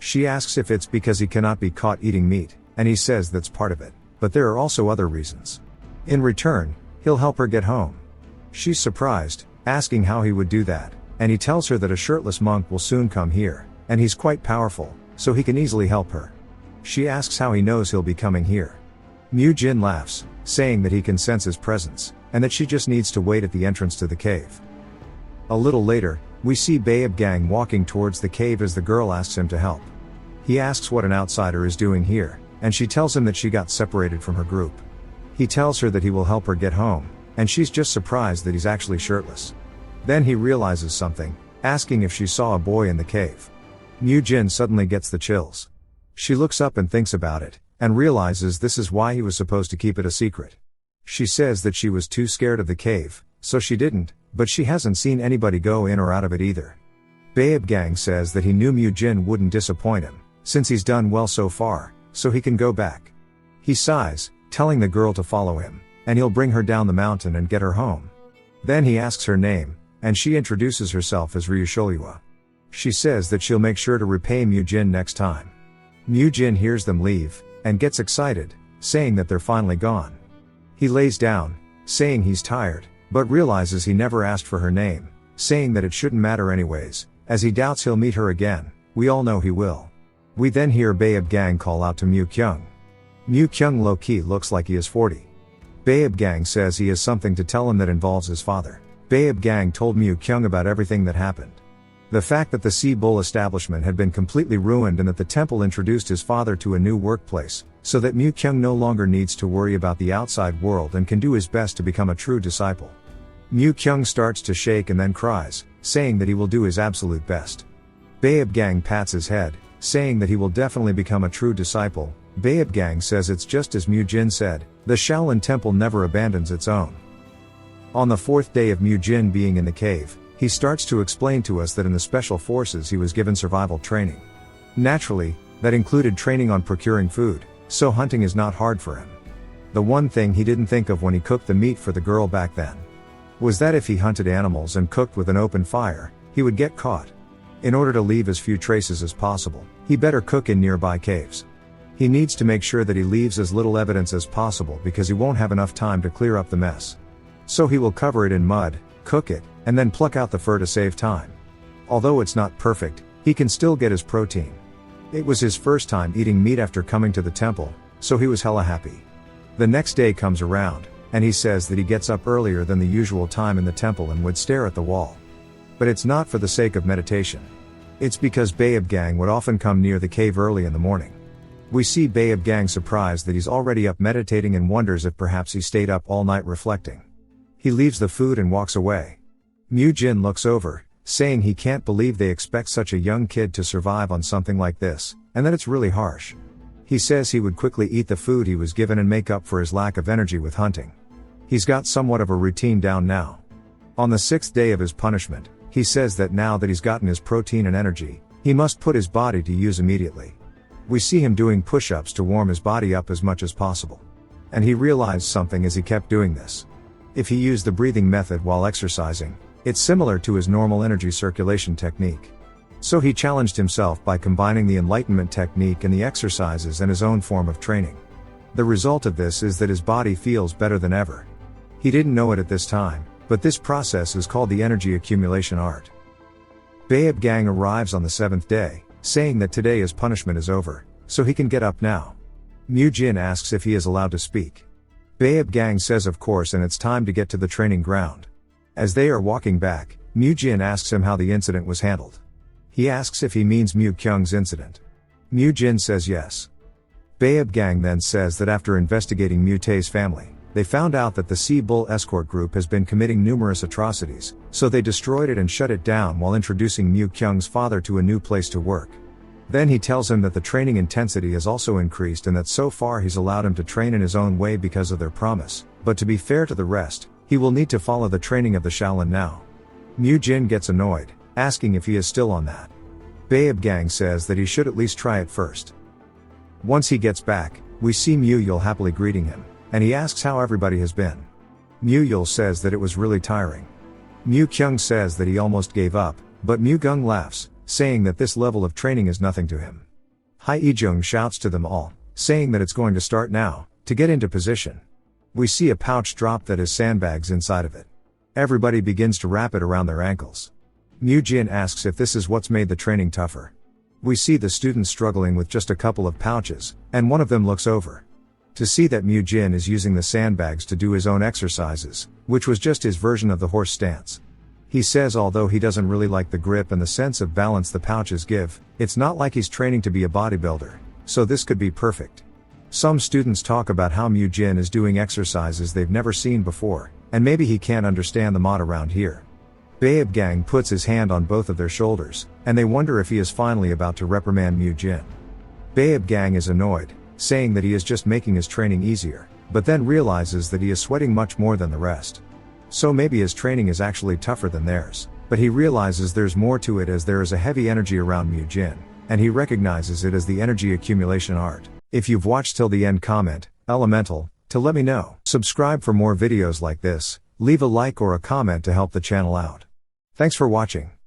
She asks if it's because he cannot be caught eating meat, and he says that's part of it, but there are also other reasons. In return, he'll help her get home. She's surprised, asking how he would do that, and he tells her that a shirtless monk will soon come here, and he's quite powerful, so he can easily help her. She asks how he knows he'll be coming here. Mu Jin laughs, saying that he can sense his presence, and that she just needs to wait at the entrance to the cave. A little later, we see Babe Gang walking towards the cave as the girl asks him to help. He asks what an outsider is doing here, and she tells him that she got separated from her group. He tells her that he will help her get home, and she's just surprised that he's actually shirtless. Then he realizes something, asking if she saw a boy in the cave. Mu Jin suddenly gets the chills. She looks up and thinks about it, and realizes this is why he was supposed to keep it a secret. She says that she was too scared of the cave, so she didn't, but she hasn't seen anybody go in or out of it either. Babe Gang says that he knew Mu Jin wouldn't disappoint him, since he's done well so far, so he can go back. He sighs, telling the girl to follow him, and he'll bring her down the mountain and get her home. Then he asks her name, and she introduces herself as Ryusholyua. She says that she'll make sure to repay Mu Jin next time. Mu Jin hears them leave, and gets excited, saying that they're finally gone. He lays down, saying he's tired, but realizes he never asked for her name, saying that it shouldn't matter anyways, as he doubts he'll meet her again. We all know he will. We then hear Babe Gang call out to Mu Kyung. Mu Kyung low-key looks like he is 40. Babe Gang says he has something to tell him that involves his father. Babe Gang told Mu Kyung about everything that happened. The fact that the Sea Bull establishment had been completely ruined and that the temple introduced his father to a new workplace, so that Mu Kyung no longer needs to worry about the outside world and can do his best to become a true disciple. Mu Kyung starts to shake and then cries, saying that he will do his absolute best. Babe Gang pats his head, saying that he will definitely become a true disciple. Babe Gang says it's just as Mu Jin said, the Shaolin temple never abandons its own. On the fourth day of Mu Jin being in the cave, he starts to explain to us that in the special forces he was given survival training. Naturally, that included training on procuring food, so hunting is not hard for him. The one thing he didn't think of when he cooked the meat for the girl back then was that if he hunted animals and cooked with an open fire, he would get caught. In order to leave as few traces as possible, he better cook in nearby caves. He needs to make sure that he leaves as little evidence as possible because he won't have enough time to clear up the mess. So he will cover it in mud, cook it, and then pluck out the fur to save time. Although it's not perfect, he can still get his protein. It was his first time eating meat after coming to the temple, so he was hella happy. The next day comes around, and he says that he gets up earlier than the usual time in the temple and would stare at the wall. But it's not for the sake of meditation. It's because Babe Gang would often come near the cave early in the morning. We see Babe Gang surprised that he's already up meditating and wonders if perhaps he stayed up all night reflecting. He leaves the food and walks away. Mu Jin looks over, saying he can't believe they expect such a young kid to survive on something like this, and that it's really harsh. He says he would quickly eat the food he was given and make up for his lack of energy with hunting. He's got somewhat of a routine down now. On the 6th day of his punishment, he says that now that he's gotten his protein and energy, he must put his body to use immediately. We see him doing push-ups to warm his body up as much as possible. And he realized something as he kept doing this. If he used the breathing method while exercising, it's similar to his normal energy circulation technique. So he challenged himself by combining the enlightenment technique and the exercises and his own form of training. The result of this is that his body feels better than ever. He didn't know it at this time, but this process is called the energy accumulation art. Babe Gang arrives on the 7th day, saying that today his punishment is over, so he can get up now. Mu Jin asks if he is allowed to speak. Babe Gang says of course, and it's time to get to the training ground. As they are walking back, Mu Jin asks him how the incident was handled. He asks if he means Mu Kyung's incident. Mu Jin says yes. Babe Gang then says that after investigating Mu Tae's family, They found out that the Sea Bull escort group has been committing numerous atrocities, so they destroyed it and shut it down while introducing Mu Kyung's father to a new place to work. Then he tells him that the training intensity has also increased and that so far he's allowed him to train in his own way because of their promise, but to be fair to the rest, he will need to follow the training of the Shaolin now. Mu Jin gets annoyed, asking if he is still on that. Babe Gang says that he should at least try it first. Once he gets back, we see Mu Yul happily greeting him, and he asks how everybody has been. Mu Yul says that it was really tiring. Mu Kyung says that he almost gave up, but Mu Gung laughs, saying that this level of training is nothing to him. Hai Ijung shouts to them all, saying that it's going to start now, to get into position. We see a pouch drop that has sandbags inside of it. Everybody begins to wrap it around their ankles. Mu Jin asks if this is what's made the training tougher. We see the students struggling with just a couple of pouches, and one of them looks over to see that Mu Jin is using the sandbags to do his own exercises, which was just his version of the horse stance. He says although he doesn't really like the grip and the sense of balance the pouches give, it's not like he's training to be a bodybuilder, so this could be perfect. Some students talk about how Mu Jin is doing exercises they've never seen before, and maybe he can't understand the mod around here. Babe Gang puts his hand on both of their shoulders, and they wonder if he is finally about to reprimand Mu Jin. Babe Gang is annoyed, saying that he is just making his training easier, but then realizes that he is sweating much more than the rest. So maybe his training is actually tougher than theirs, but he realizes there's more to it as there is a heavy energy around Mu Jin, and he recognizes it as the energy accumulation art. If you've watched till the end, comment, Elemental, to let me know. Subscribe for more videos like this, leave a like or a comment to help the channel out. Thanks for watching.